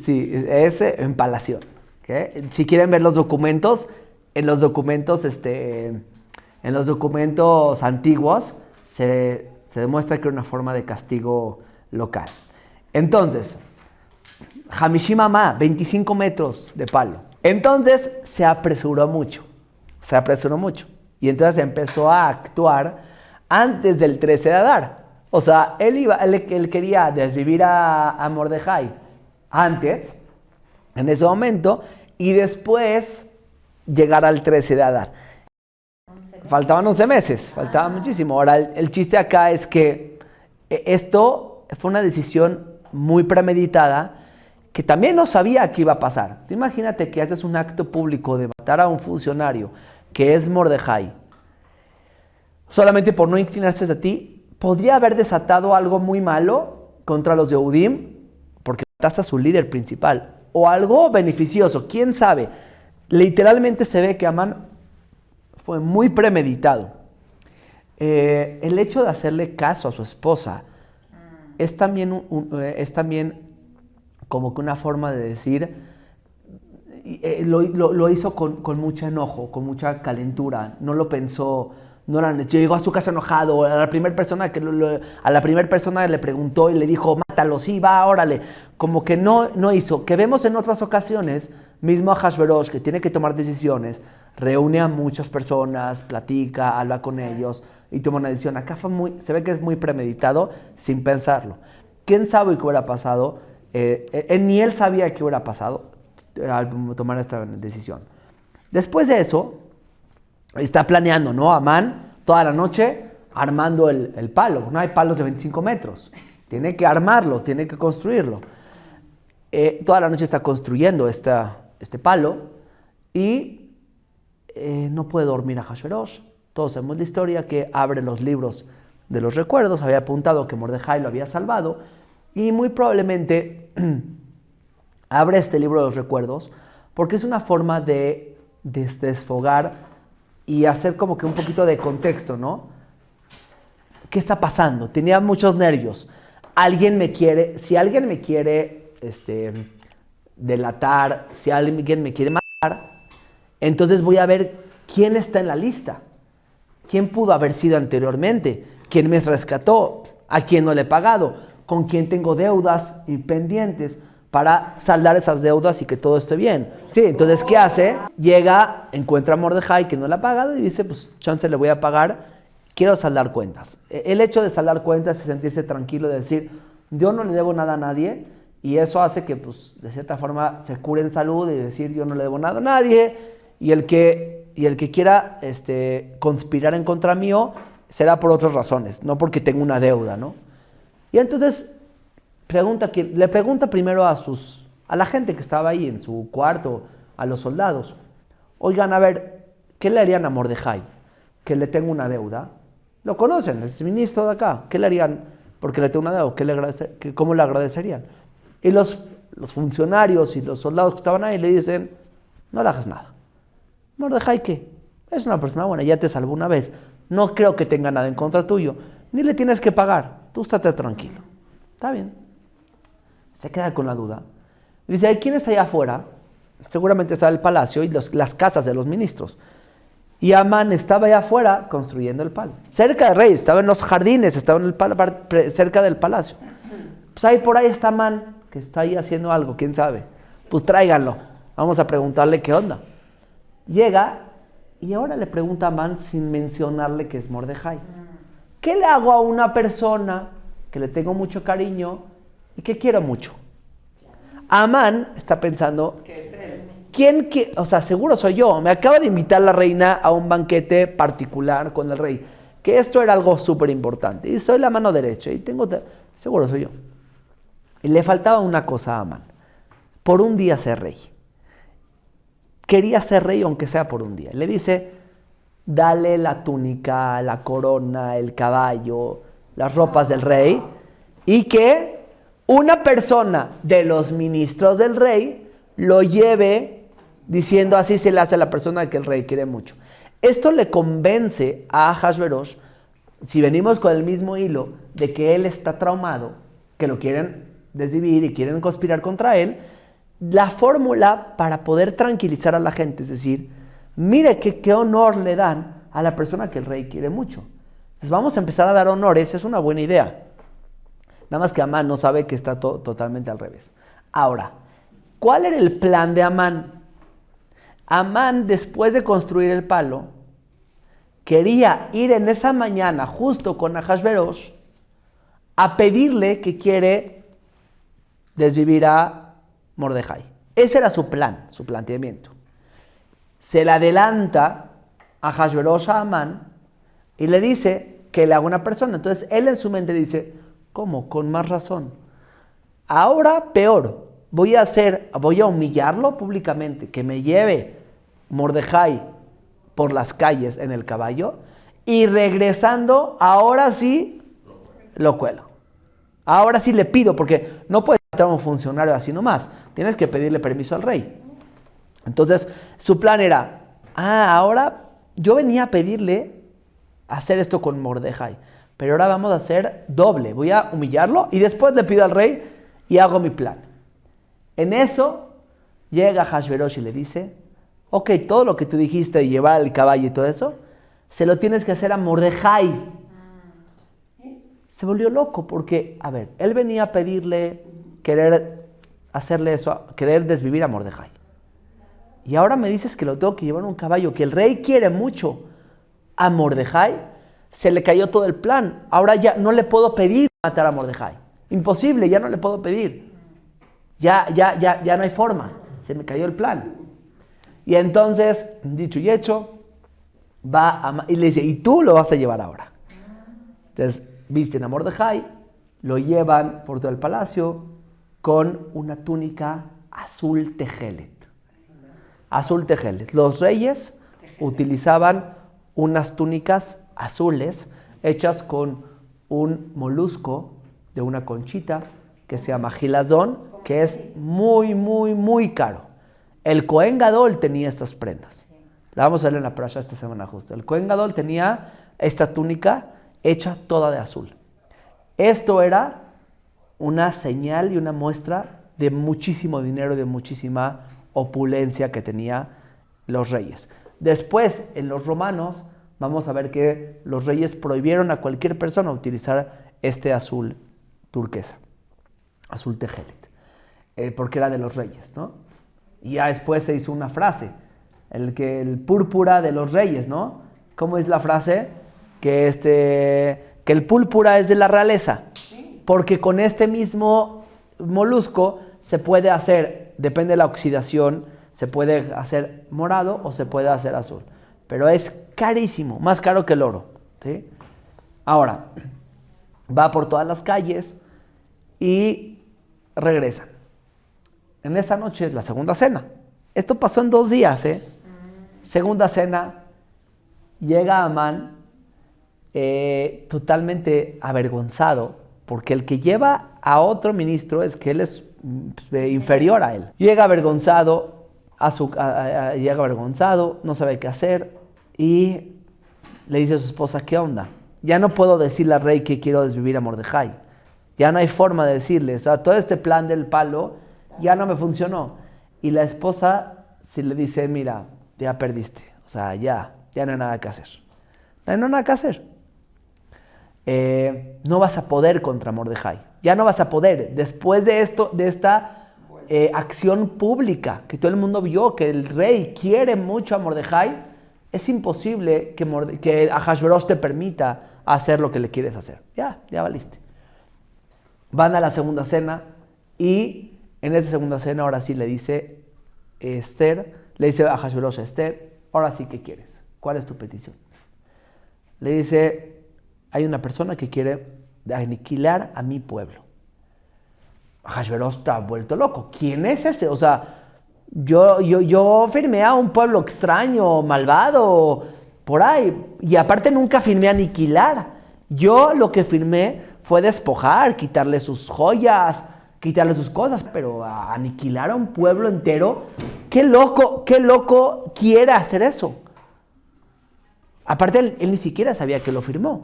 Sí, es empalación. ¿Okay? Si quieren ver los documentos, en los documentos antiguos se demuestra que era una forma de castigo local. Entonces, Hamishim Ma, 25 metros de palo. Entonces se apresuró mucho. Y entonces empezó a actuar antes del 13 de Adar. O sea, él quería desvivir a Mordejai antes, en ese momento, y después llegar al 13 de Adar. Faltaban 11 meses, faltaba muchísimo. Ahora, el chiste acá es que esto fue una decisión muy premeditada, que también no sabía qué iba a pasar. Tú imagínate que haces un acto público de matar a un funcionario que es Mordejai, solamente por no inclinarse a ti, podría haber desatado algo muy malo contra los Yehudim, porque mataste a su líder principal, o algo beneficioso, quién sabe. Literalmente se ve que Amán fue muy premeditado. El hecho de hacerle caso a su esposa es también como que una forma de decir, lo hizo con mucho enojo, con mucha calentura, no lo pensó, llegó a su casa enojado, a la primera persona le preguntó y le dijo, mátalo, sí, va, órale, como que no hizo, que vemos en otras ocasiones, mismo a Hashverosh, que tiene que tomar decisiones, reúne a muchas personas, platica, habla con ellos y toma una decisión. Acá se ve que es muy premeditado, sin pensarlo. ¿Quién sabe qué hubiera pasado? Ni él sabía qué hubiera pasado al tomar esta decisión. Después de eso, está planeando, ¿no? Amán, toda la noche, armando el palo. No hay palos de 25 metros. Tiene que armarlo, tiene que construirlo. Toda la noche está construyendo este palo y no puede dormir a Hashverosh. Todos sabemos la historia, que abre los libros de los recuerdos, había apuntado que Mordejai lo había salvado, y muy probablemente abre este libro de los recuerdos porque es una forma de desfogar y hacer como que un poquito de contexto, ¿no? ¿Qué está pasando? Tenía muchos nervios. Si alguien me quiere delatar, si alguien me quiere matar, entonces voy a ver quién está en la lista. ¿Quién pudo haber sido anteriormente? ¿Quién me rescató? ¿A quién no le he pagado? ¿Con quién tengo deudas y pendientes para saldar esas deudas y que todo esté bien? Sí, entonces, ¿qué hace? Llega, encuentra a Mordejai que no le ha pagado y dice, pues, chance le voy a pagar, quiero saldar cuentas. El hecho de saldar cuentas es sentirse tranquilo, de decir, yo no le debo nada a nadie, y eso hace que, pues, de cierta forma se cure en salud y decir, yo no le debo nada a nadie, y el que quiera conspirar en contra mío será por otras razones, no porque tengo una deuda, ¿no? Y entonces le pregunta primero a la gente que estaba ahí en su cuarto, a los soldados, oigan, a ver, ¿qué le harían a Mordejai? Que le tengo una deuda. Lo conocen, es ministro de acá. ¿Qué le harían porque le tengo una deuda? ¿Cómo le agradecerían? Y los funcionarios y los soldados que estaban ahí le dicen, no le hagas nada. Mordejai, ¿qué? Es una persona buena, ya te salvó una vez. No creo que tenga nada en contra tuyo. Ni le tienes que pagar. Tú estate tranquilo. Está bien. Se queda con la duda. Dice, ¿hay quién está allá afuera? Seguramente está el palacio y las casas de los ministros. Y Amán estaba allá afuera construyendo el palo. Cerca del rey, estaba en los jardines, estaba en el palo, cerca del palacio. Pues ahí por ahí está Amán, que está ahí haciendo algo, quién sabe. Pues tráiganlo, vamos a preguntarle qué onda. Llega y ahora le pregunta a Amán sin mencionarle que es Mordejai. ¿Qué le hago a una persona que le tengo mucho cariño y que quiero mucho? Amán está pensando, ¿quién? O sea, seguro soy yo. Me acaba de invitar la reina a un banquete particular con el rey. Que esto era algo súper importante. Y soy la mano derecha y seguro soy yo. Y le faltaba una cosa a Amán. Por un día ser rey. Quería ser rey aunque sea por un día. Le dice, dale la túnica, la corona, el caballo, las ropas del rey. Y que una persona de los ministros del rey lo lleve diciendo así se le hace a la persona que el rey quiere mucho. Esto le convence a Ahasverosh, si venimos con el mismo hilo, de que él está traumado, que lo quieren desvivir y quieren conspirar contra él. La fórmula para poder tranquilizar a la gente, es decir, mire qué honor le dan a la persona que el rey quiere mucho. Entonces vamos a empezar a dar honores, es una buena idea. Nada más que Amán no sabe que está totalmente al revés. Ahora, ¿cuál era el plan de Amán? Amán, después de construir el palo, quería ir en esa mañana, justo con Ahasverosh, a pedirle que quiere desvivir a Mordejai. Ese era su plan, su planteamiento. Se le adelanta a Ahasverosh a Amán y le dice que le haga una persona. Entonces él en su mente dice, ¿cómo? Con más razón. Ahora peor, voy a humillarlo públicamente, que me lleve Mordejai por las calles en el caballo y regresando, ahora sí lo cuelo. Ahora sí le pido, porque no puedes matar a un funcionario así nomás. Tienes que pedirle permiso al rey. Entonces, su plan era, ahora yo venía a pedirle hacer esto con Mordejai, pero ahora vamos a hacer doble. Voy a humillarlo y después le pido al rey y hago mi plan. En eso, llega Ahasverosh y le dice, ok, todo lo que tú dijiste de llevar el caballo y todo eso, se lo tienes que hacer a Mordejai. Se volvió loco porque, a ver, él venía a pedirle, querer hacerle eso, querer desvivir a Mordejai. Y ahora me dices que lo tengo que llevar en un caballo, que el rey quiere mucho a Mordejai. Se le cayó todo el plan. Ahora ya no le puedo pedir matar a Mordejai. Imposible, ya no le puedo pedir. Ya no hay forma. Se me cayó el plan. Y entonces, dicho y hecho, y le dice, y tú lo vas a llevar ahora. Entonces, visten a Mordejai, lo llevan por todo el palacio con una túnica azul tejelet. Azul tejelet. Los reyes utilizaban unas túnicas azules hechas con un molusco de una conchita que se llama gilazón, que es muy, muy, muy caro. El Cohen Gadol tenía estas prendas. La vamos a ver en la parasha esta semana justo. El Cohen Gadol tenía esta túnica hecha toda de azul. Esto era una señal y una muestra de muchísimo dinero y de muchísima opulencia que tenía los reyes. Después, en los romanos, vamos a ver que los reyes prohibieron a cualquier persona utilizar este azul turquesa, azul tejelet, porque era de los reyes, ¿no? Y ya después se hizo una frase, el púrpura de los reyes, ¿no? ¿Cómo es la frase? Que el púrpura es de la realeza, porque con este mismo molusco se puede hacer, depende de la oxidación, se puede hacer morado o se puede hacer azul, pero es carísimo, más caro que el oro, ¿sí? Ahora, va por todas las calles y regresan. En esa noche es la segunda cena. Esto pasó en 2 días, Segunda cena, llega Amán totalmente avergonzado, porque el que lleva a otro ministro es que él es inferior a él. Llega avergonzado, no sabe qué hacer y le dice a su esposa, ¿qué onda? Ya no puedo decirle al rey que quiero desvivir a Mordejai. Ya no hay forma de decirle. O sea, todo este plan del palo ya no me funcionó. Y la esposa se le dice, mira, ya perdiste. O sea, ya ya no hay nada que hacer. No hay nada que hacer. No vas a poder contra Mordejai. Ya no vas a poder. Después de esto, de esta acción pública, que todo el mundo vio, que el rey quiere mucho a Mordejai, es imposible que Ahasverosh te permita hacer lo que le quieres hacer. Ya valiste. Van a la segunda cena y en esa segunda cena ahora sí le dice a Ahasverosh a Esther, ahora sí, ¿qué quieres? ¿Cuál es tu petición? Le dice, hay una persona que quiere aniquilar a mi pueblo. Ahasverosh está vuelto loco. ¿Quién es ese? O sea, yo firmé a un pueblo extraño, malvado, por ahí. Y aparte nunca firmé a aniquilar. Yo lo que firmé fue despojar, quitarle sus joyas, quitarle sus cosas. Pero a aniquilar a un pueblo entero, qué loco quiere hacer eso. Aparte él ni siquiera sabía que lo firmó.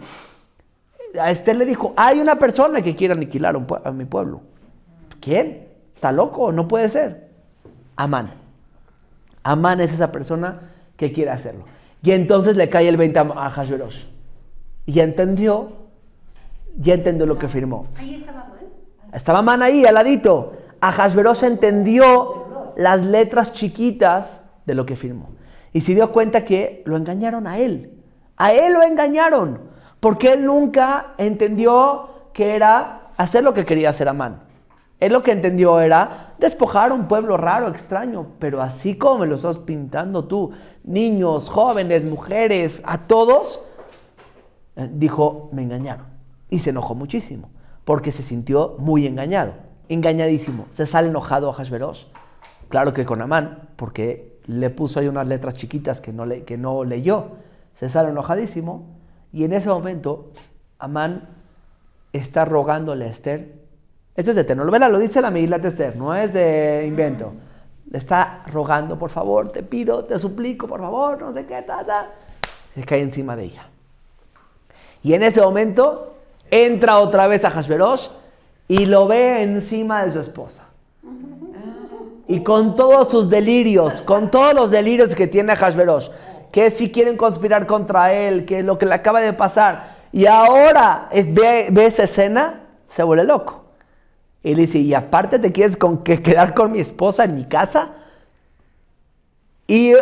A Esther le dijo, hay una persona que quiere aniquilar a mi pueblo. ¿Quién? ¿Está loco? No puede ser. Amán. Amán es esa persona que quiere hacerlo. Y entonces le cae el 20 a Ahasverosh. Y ya entendió lo que firmó. Ahí estaba Amán. Estaba Amán ahí, al ladito. Ahasverosh entendió las letras chiquitas de lo que firmó. Y se dio cuenta que lo engañaron a él. A él lo engañaron. Porque él nunca entendió que era hacer lo que quería hacer Amán. Él lo que entendió era despojar a un pueblo raro, extraño, pero así como me lo estás pintando tú, niños, jóvenes, mujeres, a todos, dijo, me engañaron. Y se enojó muchísimo, porque se sintió muy engañado, engañadísimo. Se sale enojado a Ahasverosh, claro que con Amán, porque le puso ahí unas letras chiquitas que no leyó. Se sale enojadísimo, y en ese momento, Amán está rogándole a Esther. Esto es de telenovela, lo dice la Megilat Esther, no es de invento. Le está rogando, por favor, te pido, te suplico, por favor, no sé qué, Se cae encima de ella. Y en ese momento entra otra vez a Ahasverosh y lo ve encima de su esposa. Y con todos sus delirios, con todos los delirios que tiene Ahasverosh, que si quieren conspirar contra él, que lo que le acaba de pasar, y ahora ve esa escena, se vuelve loco. Y le dice, y aparte te quieres quedar con mi esposa en mi casa. Y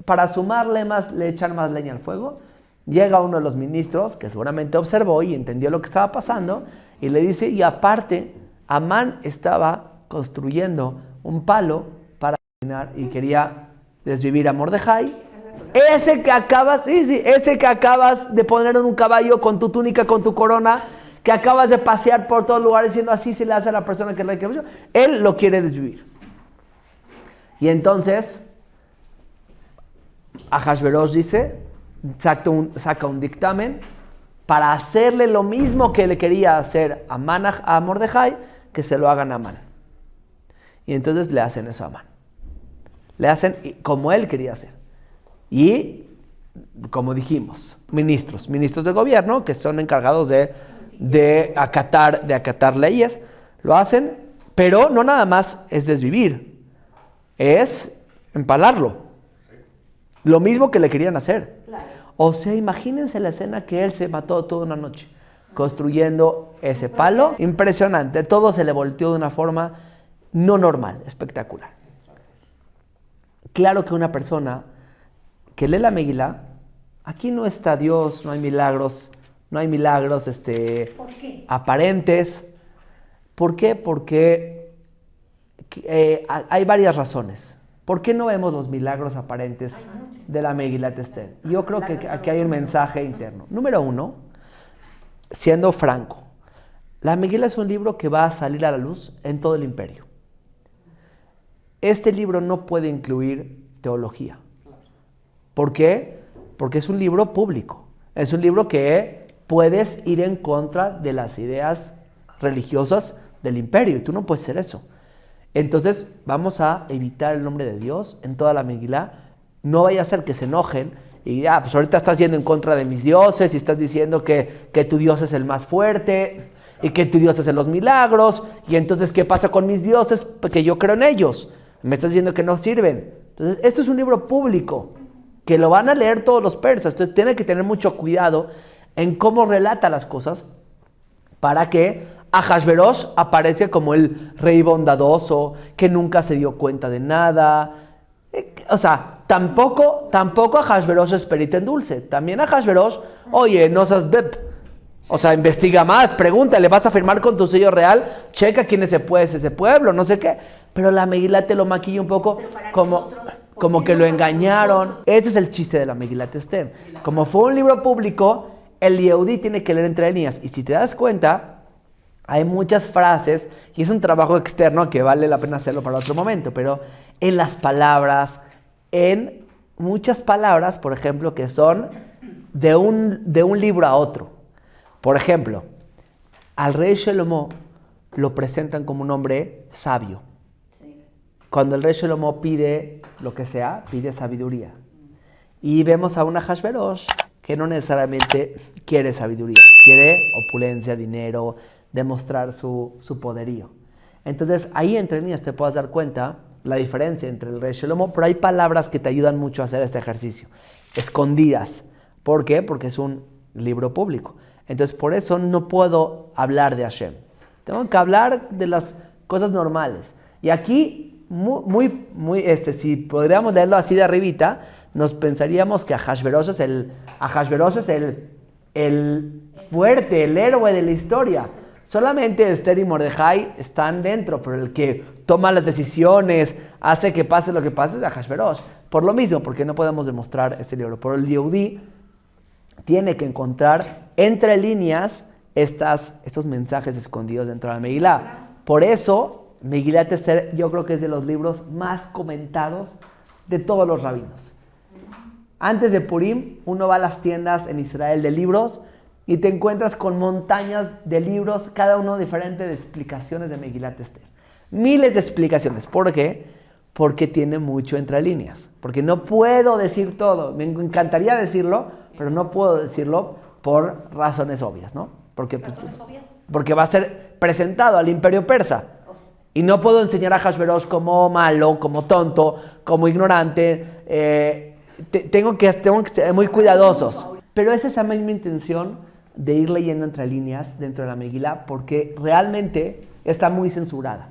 para sumarle más, le echan más leña al fuego, llega uno de los ministros, que seguramente observó y entendió lo que estaba pasando, y le dice, y aparte, Amán estaba construyendo un palo para asesinar y quería desvivir a Mordejai. Ese que acabas de poner en un caballo con tu túnica, con tu corona, que acabas de pasear por todos lugares diciendo así se le hace a la persona que le quiere, él lo quiere desvivir. Y entonces Ahasverosh dice, saca un dictamen para hacerle lo mismo que le quería hacer a Mordejai, que se lo hagan a Amán. Y entonces le hacen eso a Amán. Le hacen como él quería hacer. Y, como dijimos, ministros de gobierno que son encargados de acatar leyes, lo hacen, pero no nada más es desvivir, es empalarlo. Lo mismo que le querían hacer. Claro. O sea, imagínense la escena que él se mató toda una noche construyendo ese palo. Impresionante, todo se le volteó de una forma no normal, espectacular. Claro que una persona que lee la Megilá, aquí no está Dios, no hay milagros ¿Por qué? Aparentes. ¿Por qué? Porque hay varias razones. ¿Por qué no vemos los milagros aparentes de la Megilat Esther? Yo creo que aquí hay un mensaje interno. Número uno, siendo franco, la Megilá es un libro que va a salir a la luz en todo el imperio. Este libro no puede incluir teología. ¿Por qué? Porque es un libro público. Es un libro que puedes ir en contra de las ideas religiosas del imperio, y tú no puedes hacer eso. Entonces vamos a evitar el nombre de Dios en toda la Megilá. No vaya a ser que se enojen y pues ahorita estás yendo en contra de mis dioses y estás diciendo que tu Dios es el más fuerte y que tu Dios hace los milagros, y entonces ¿qué pasa con mis dioses? Porque yo creo en ellos, me estás diciendo que no sirven. Entonces esto es un libro público, que lo van a leer todos los persas. Entonces tiene que tener mucho cuidado en cómo relata las cosas para que Ahasverosh aparece como el rey bondadoso, que nunca se dio cuenta de nada. O sea, tampoco Ahasverosh es perita en dulce. También Ahasverosh, oye, no seas dep. O sea, investiga más, pregúntale, vas a firmar con tu sello real, checa quién es ese pueblo, no sé qué. Pero la Megilá te lo maquilla un poco como que lo engañaron. Ese es el chiste de la Megilat Esther. Como fue un libro público, el Yehudí tiene que leer entre líneas. Y si te das cuenta, hay muchas frases, y es un trabajo externo que vale la pena hacerlo para otro momento, pero en las palabras, en muchas palabras, por ejemplo, que son de un libro a otro. Por ejemplo, al rey Shelomo lo presentan como un hombre sabio. Cuando el rey Shelomo pide lo que sea, pide sabiduría. Y vemos a una Ahasverosh que no necesariamente quiere sabiduría, quiere opulencia, dinero, demostrar su poderío. Entonces, ahí entre líneas te puedes dar cuenta la diferencia entre el rey Shelomo, pero hay palabras que te ayudan mucho a hacer este ejercicio, escondidas. ¿Por qué? Porque es un libro público. Entonces, por eso no puedo hablar de Hashem. Tengo que hablar de las cosas normales. Y aquí, si podríamos leerlo así de arribita, nos pensaríamos que Ahasverosh es el fuerte, el héroe de la historia. Solamente Esther y Mordejai están dentro, pero el que toma las decisiones, hace que pase lo que pase, es Ahasverosh. Por lo mismo, porque no podemos demostrar este libro. Pero el Yehudí tiene que encontrar entre líneas estos mensajes escondidos dentro de la Megilá. Por eso, Megilat Esther yo creo que es de los libros más comentados de todos los rabinos. Antes de Purim, uno va a las tiendas en Israel de libros y te encuentras con montañas de libros, cada uno diferente de explicaciones de Megilat Esther. Miles de explicaciones. ¿Por qué? Porque tiene mucho entre líneas. Porque no puedo decir todo. Me encantaría decirlo, pero no puedo decirlo por razones obvias, ¿no? Porque va a ser presentado al imperio persa. Y no puedo enseñar a Ahasverosh como malo, como tonto, como ignorante. Tengo que ser muy cuidadosos. Pero es esa misma intención de ir leyendo entre líneas dentro de la Megilá, porque realmente está muy censurada.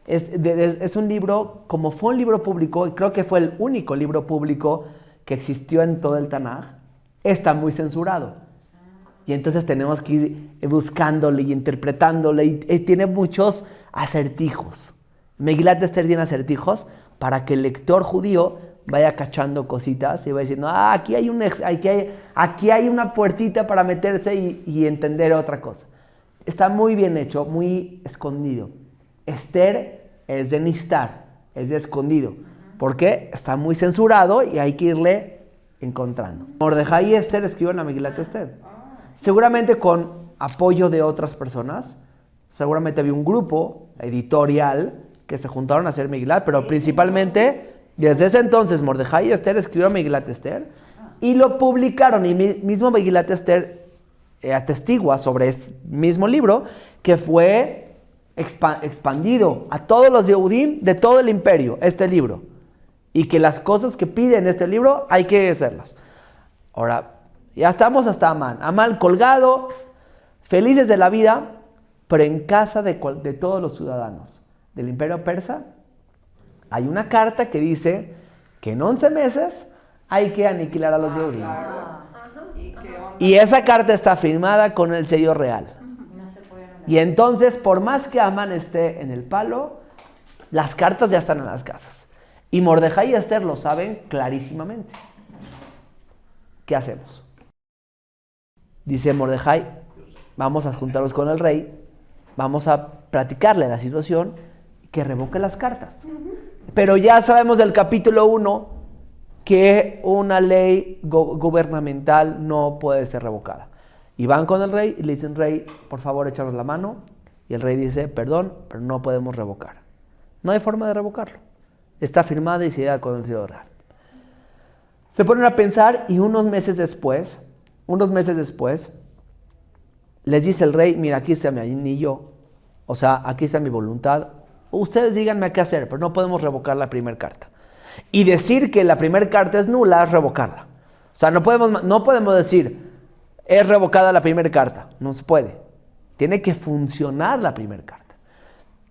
Es un libro, como fue un libro público, y creo que fue el único libro público que existió en todo el Tanaj, está muy censurado. Y entonces tenemos que ir buscándole y interpretándole, y tiene muchos acertijos. Megilat Esther tiene acertijos para que el lector judío vaya cachando cositas y vaya diciendo, aquí hay una puertita para meterse y entender otra cosa. Está muy bien hecho, muy escondido. Esther es de Nistar, es de escondido. ¿Por qué? Está muy censurado y hay que irle encontrando. Mordejai y Esther escriben la Megilat Esther. Seguramente con apoyo de otras personas. Seguramente había un grupo editorial que se juntaron a hacer Megilat, pero principalmente desde ese entonces Mordejai y Esther escribieron Megilat Esther y lo publicaron. Y mismo Megilat Esther atestigua sobre ese mismo libro que fue expandido a todos los Yehudim de todo el imperio, este libro. Y que las cosas que pide en este libro hay que hacerlas. Ahora, ya estamos hasta Amán. Amán colgado, felices de la vida, pero en casa de todos los ciudadanos del imperio persa, hay una carta que dice que en 11 meses hay que aniquilar a los Yehudim. Y esa carta está firmada con el sello real. Y entonces, por más que Amán esté en el palo, las cartas ya están en las casas. Y Mordejai y Esther lo saben clarísimamente. ¿Qué hacemos? Dice Mordejai, vamos a juntarnos con el rey, vamos a platicarle la situación, que revoque las cartas. Pero ya sabemos del capítulo 1 que una ley gubernamental no puede ser revocada. Y van con el rey y le dicen, rey, por favor, échanos la mano. Y el rey dice, perdón, pero no podemos revocar. No hay forma de revocarlo. Está firmada y se da con el sello real. Se ponen a pensar y unos meses después, les dice el rey, mira, aquí está mi anillo, o sea, aquí está mi voluntad. Ustedes díganme qué hacer, pero no podemos revocar la primera carta. Y decir que la primera carta es nula es revocarla. O sea, no podemos decir, es revocada la primera carta. No se puede. Tiene que funcionar la primera carta.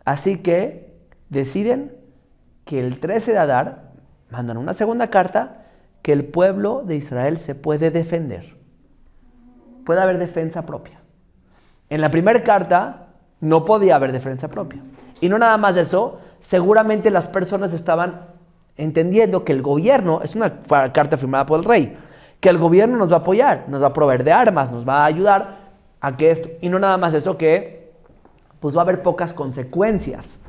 Así que deciden que el 13 de Adar mandan una segunda carta que el pueblo de Israel se puede defender. Puede haber defensa propia. En la primera carta no podía haber defensa propia. Y no nada más de eso, seguramente las personas estaban entendiendo que el gobierno, es una carta firmada por el rey, que el gobierno nos va a apoyar, nos va a proveer de armas, nos va a ayudar a que esto, y no nada más eso, que pues va a haber pocas consecuencias.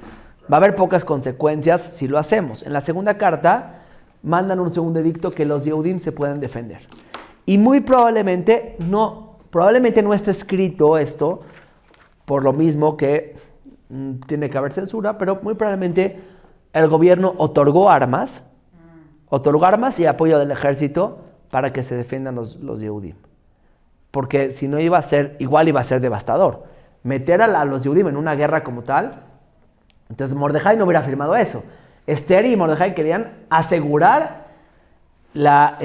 Va a haber pocas consecuencias si lo hacemos. En la segunda carta mandan un segundo edicto que los Yehudim se pueden defender. Y muy probablemente no está escrito esto, por lo mismo que tiene que haber censura, pero muy probablemente el gobierno otorgó armas y apoyo del ejército para que se defiendan los Yehudim. Porque si no iba a ser devastador. Meter a los Yehudim en una guerra como tal, entonces Mordejai no hubiera firmado eso. Esther y Mordejai querían asegurar a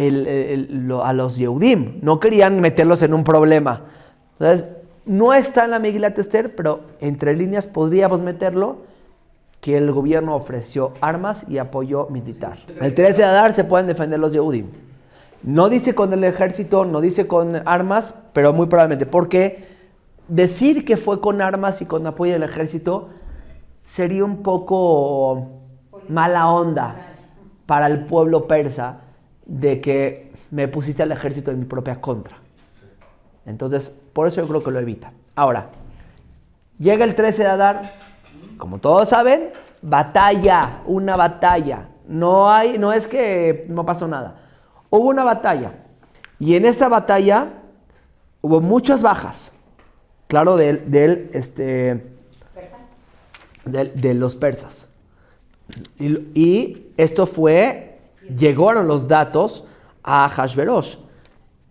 los Yehudim, no querían meterlos en un problema. Entonces, no está en la Megilat Esther, pero entre líneas podríamos meterlo, que el gobierno ofreció armas y apoyo militar. El 13 de Adar se pueden defender los Yehudim. No dice con el ejército, no dice con armas, pero muy probablemente, porque decir que fue con armas y con apoyo del ejército sería un poco mala onda para el pueblo persa de que me pusiste al ejército en mi propia contra. Entonces, por eso yo creo que lo evita. Ahora, llega el 13 de Adar, como todos saben, una batalla. No es que no pasó nada. Hubo una batalla. Y en esa batalla hubo muchas bajas. Claro, de los persas. Y esto llegaron los datos a Hashverosh.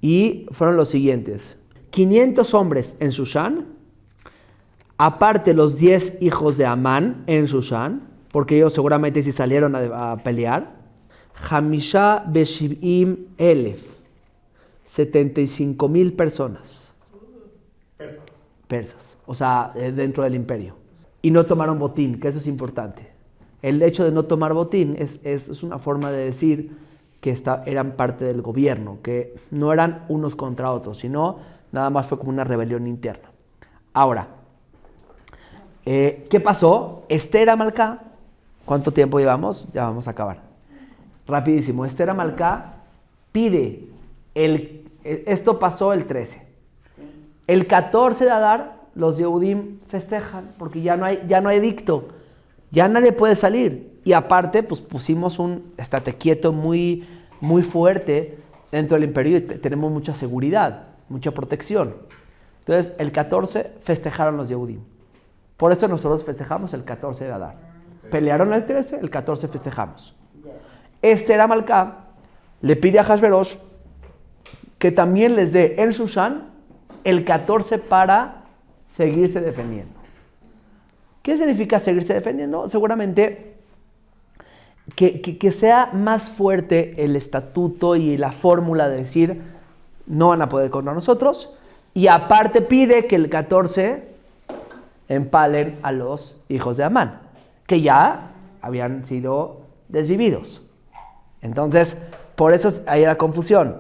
Y fueron los siguientes. 500 hombres en Shushan, aparte los 10 hijos de Amán en Shushan, porque ellos seguramente sí salieron a pelear. Hamisha Beshivim Elef, 75,000 personas. Persas, o sea, dentro del imperio. Y no tomaron botín, que eso es importante. El hecho de no tomar botín es una forma de decir que eran parte del gobierno, que no eran unos contra otros, sino nada más fue como una rebelión interna. Ahora, ¿qué pasó? Esther Amalcá, ¿cuánto tiempo llevamos? Ya vamos a acabar. Rapidísimo, Esther Amalcá pide, esto pasó el 13. El 14 de Adar, los Yehudim festejan, porque ya no hay edicto, ya nadie puede salir. Y aparte, pues pusimos un estate quieto muy, muy fuerte dentro del imperio y tenemos mucha seguridad, mucha protección. Entonces, el 14 festejaron los Yehudim. Por eso nosotros festejamos el 14 de Adar. Pelearon el 13, el 14 festejamos. Esther Amalcá le pide a Hashverosh que también les dé en Shushan el 14 para seguirse defendiendo. ¿Qué significa seguirse defendiendo? Seguramente que sea más fuerte el estatuto y la fórmula de decir no van a poder contra nosotros, y aparte pide que el 14 empalen a los hijos de Amán, que ya habían sido desvividos. Entonces, por eso hay la confusión.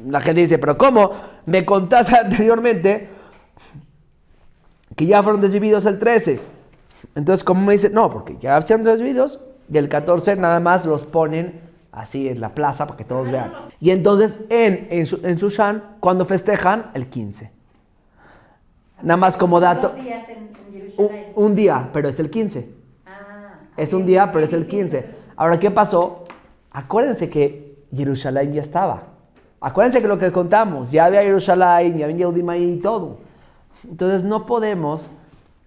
La gente dice, pero ¿cómo? Me contaste anteriormente que ya fueron desvividos el 13. Entonces, ¿cómo me dice? No, porque ya fueron desvividos y el 14 nada más los ponen así en la plaza para que todos vean. Y entonces, en Shushan, cuando festejan, el 15. Nada más como dato. 2 días en Jerusalén. Un día, pero es el 15. Es un día, pero es el 15. Ahora, ¿qué pasó? Acuérdense que Jerusalén ya estaba. Acuérdense que lo que contamos, ya había Jerusalén, ya había Yehudim ahí y todo. Entonces no podemos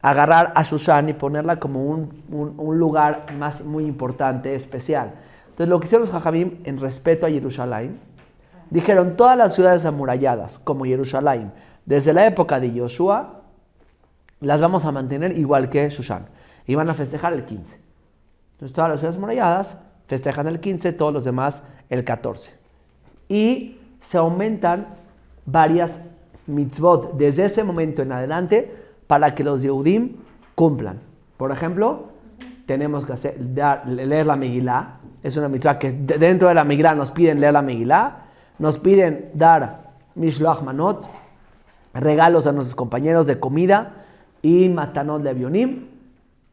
agarrar a Shushan y ponerla como un lugar muy importante, especial. Entonces lo que hicieron los Jajamim en respeto a Jerusalén, dijeron todas las ciudades amuralladas como Jerusalén, desde la época de Yoshua, las vamos a mantener igual que Shushan. Y van a festejar el 15. Entonces todas las ciudades amuralladas festejan el 15, todos los demás el 14. Y se aumentan varias mitzvot desde ese momento en adelante para que los Yehudim cumplan. Por ejemplo, tenemos que leer la Megilá. Es una mitzvah que dentro de la Megilá nos piden leer la Megilá. Nos piden dar Mishloach Manot, regalos a nuestros compañeros de comida y Matanot Levionim,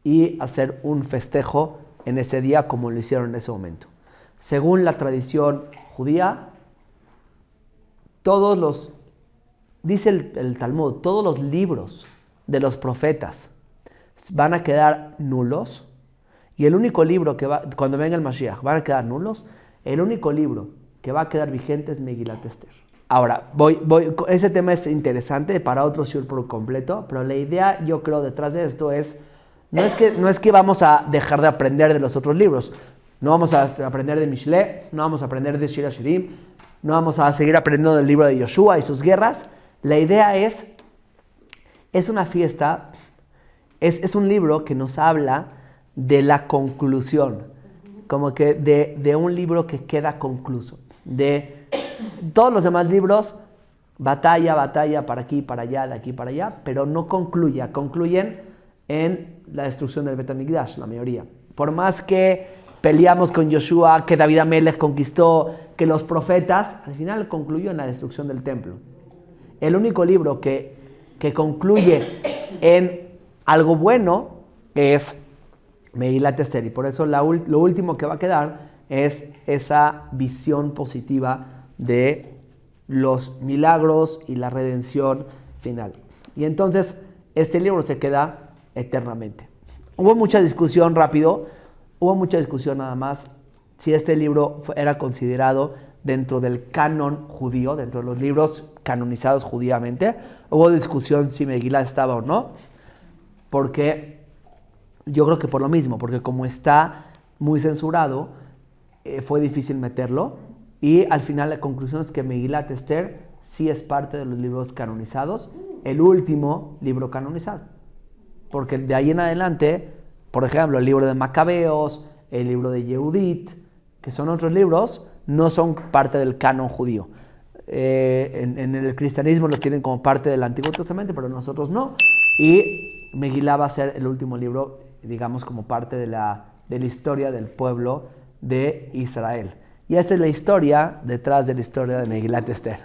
y hacer un festejo en ese día como lo hicieron en ese momento. Según la tradición judía, dice el Talmud, todos los libros de los profetas van a quedar nulos, y el único libro que cuando venga el Mashiach, van a quedar nulos. El único libro que va a quedar vigente es Megilat Esther. Ahora, ese tema es interesante para otro shiur por completo, pero la idea, yo creo, detrás de esto no es que vamos a dejar de aprender de los otros libros. No vamos a aprender de Mishle, no vamos a aprender de Shir HaShirim, no vamos a seguir aprendiendo del libro de Yoshua y sus guerras. La idea es una fiesta, es un libro que nos habla de la conclusión, como que de un libro que queda concluso. De todos los demás libros, batalla para aquí, para allá, de aquí para allá, pero no concluyen en la destrucción del Bet HaMikdash, la mayoría. Por más que peleamos con Yoshua, que David Amelech conquistó, que los profetas, al final concluyó en la destrucción del templo. El único libro que concluye en algo bueno es Megilat Esther, y por eso lo último que va a quedar es esa visión positiva de los milagros y la redención final. Y entonces este libro se queda eternamente. Hubo mucha discusión nada más si este libro era considerado dentro del canon judío, dentro de los libros canonizados judíamente. Hubo discusión si Megilá estaba o no, porque yo creo que por lo mismo, porque como está muy censurado, fue difícil meterlo, y al final la conclusión es que Megilat Esther sí es parte de los libros canonizados, el último libro canonizado, porque de ahí en adelante, por ejemplo, el libro de Macabeos, el libro de Yehudit, que son otros libros, no son parte del canon judío. En el cristianismo lo tienen como parte del Antiguo Testamento, pero nosotros no, y Megilá va a ser el último libro, digamos, como parte de la historia del pueblo de Israel. Y esta es la historia detrás de la historia de Megilat Esther.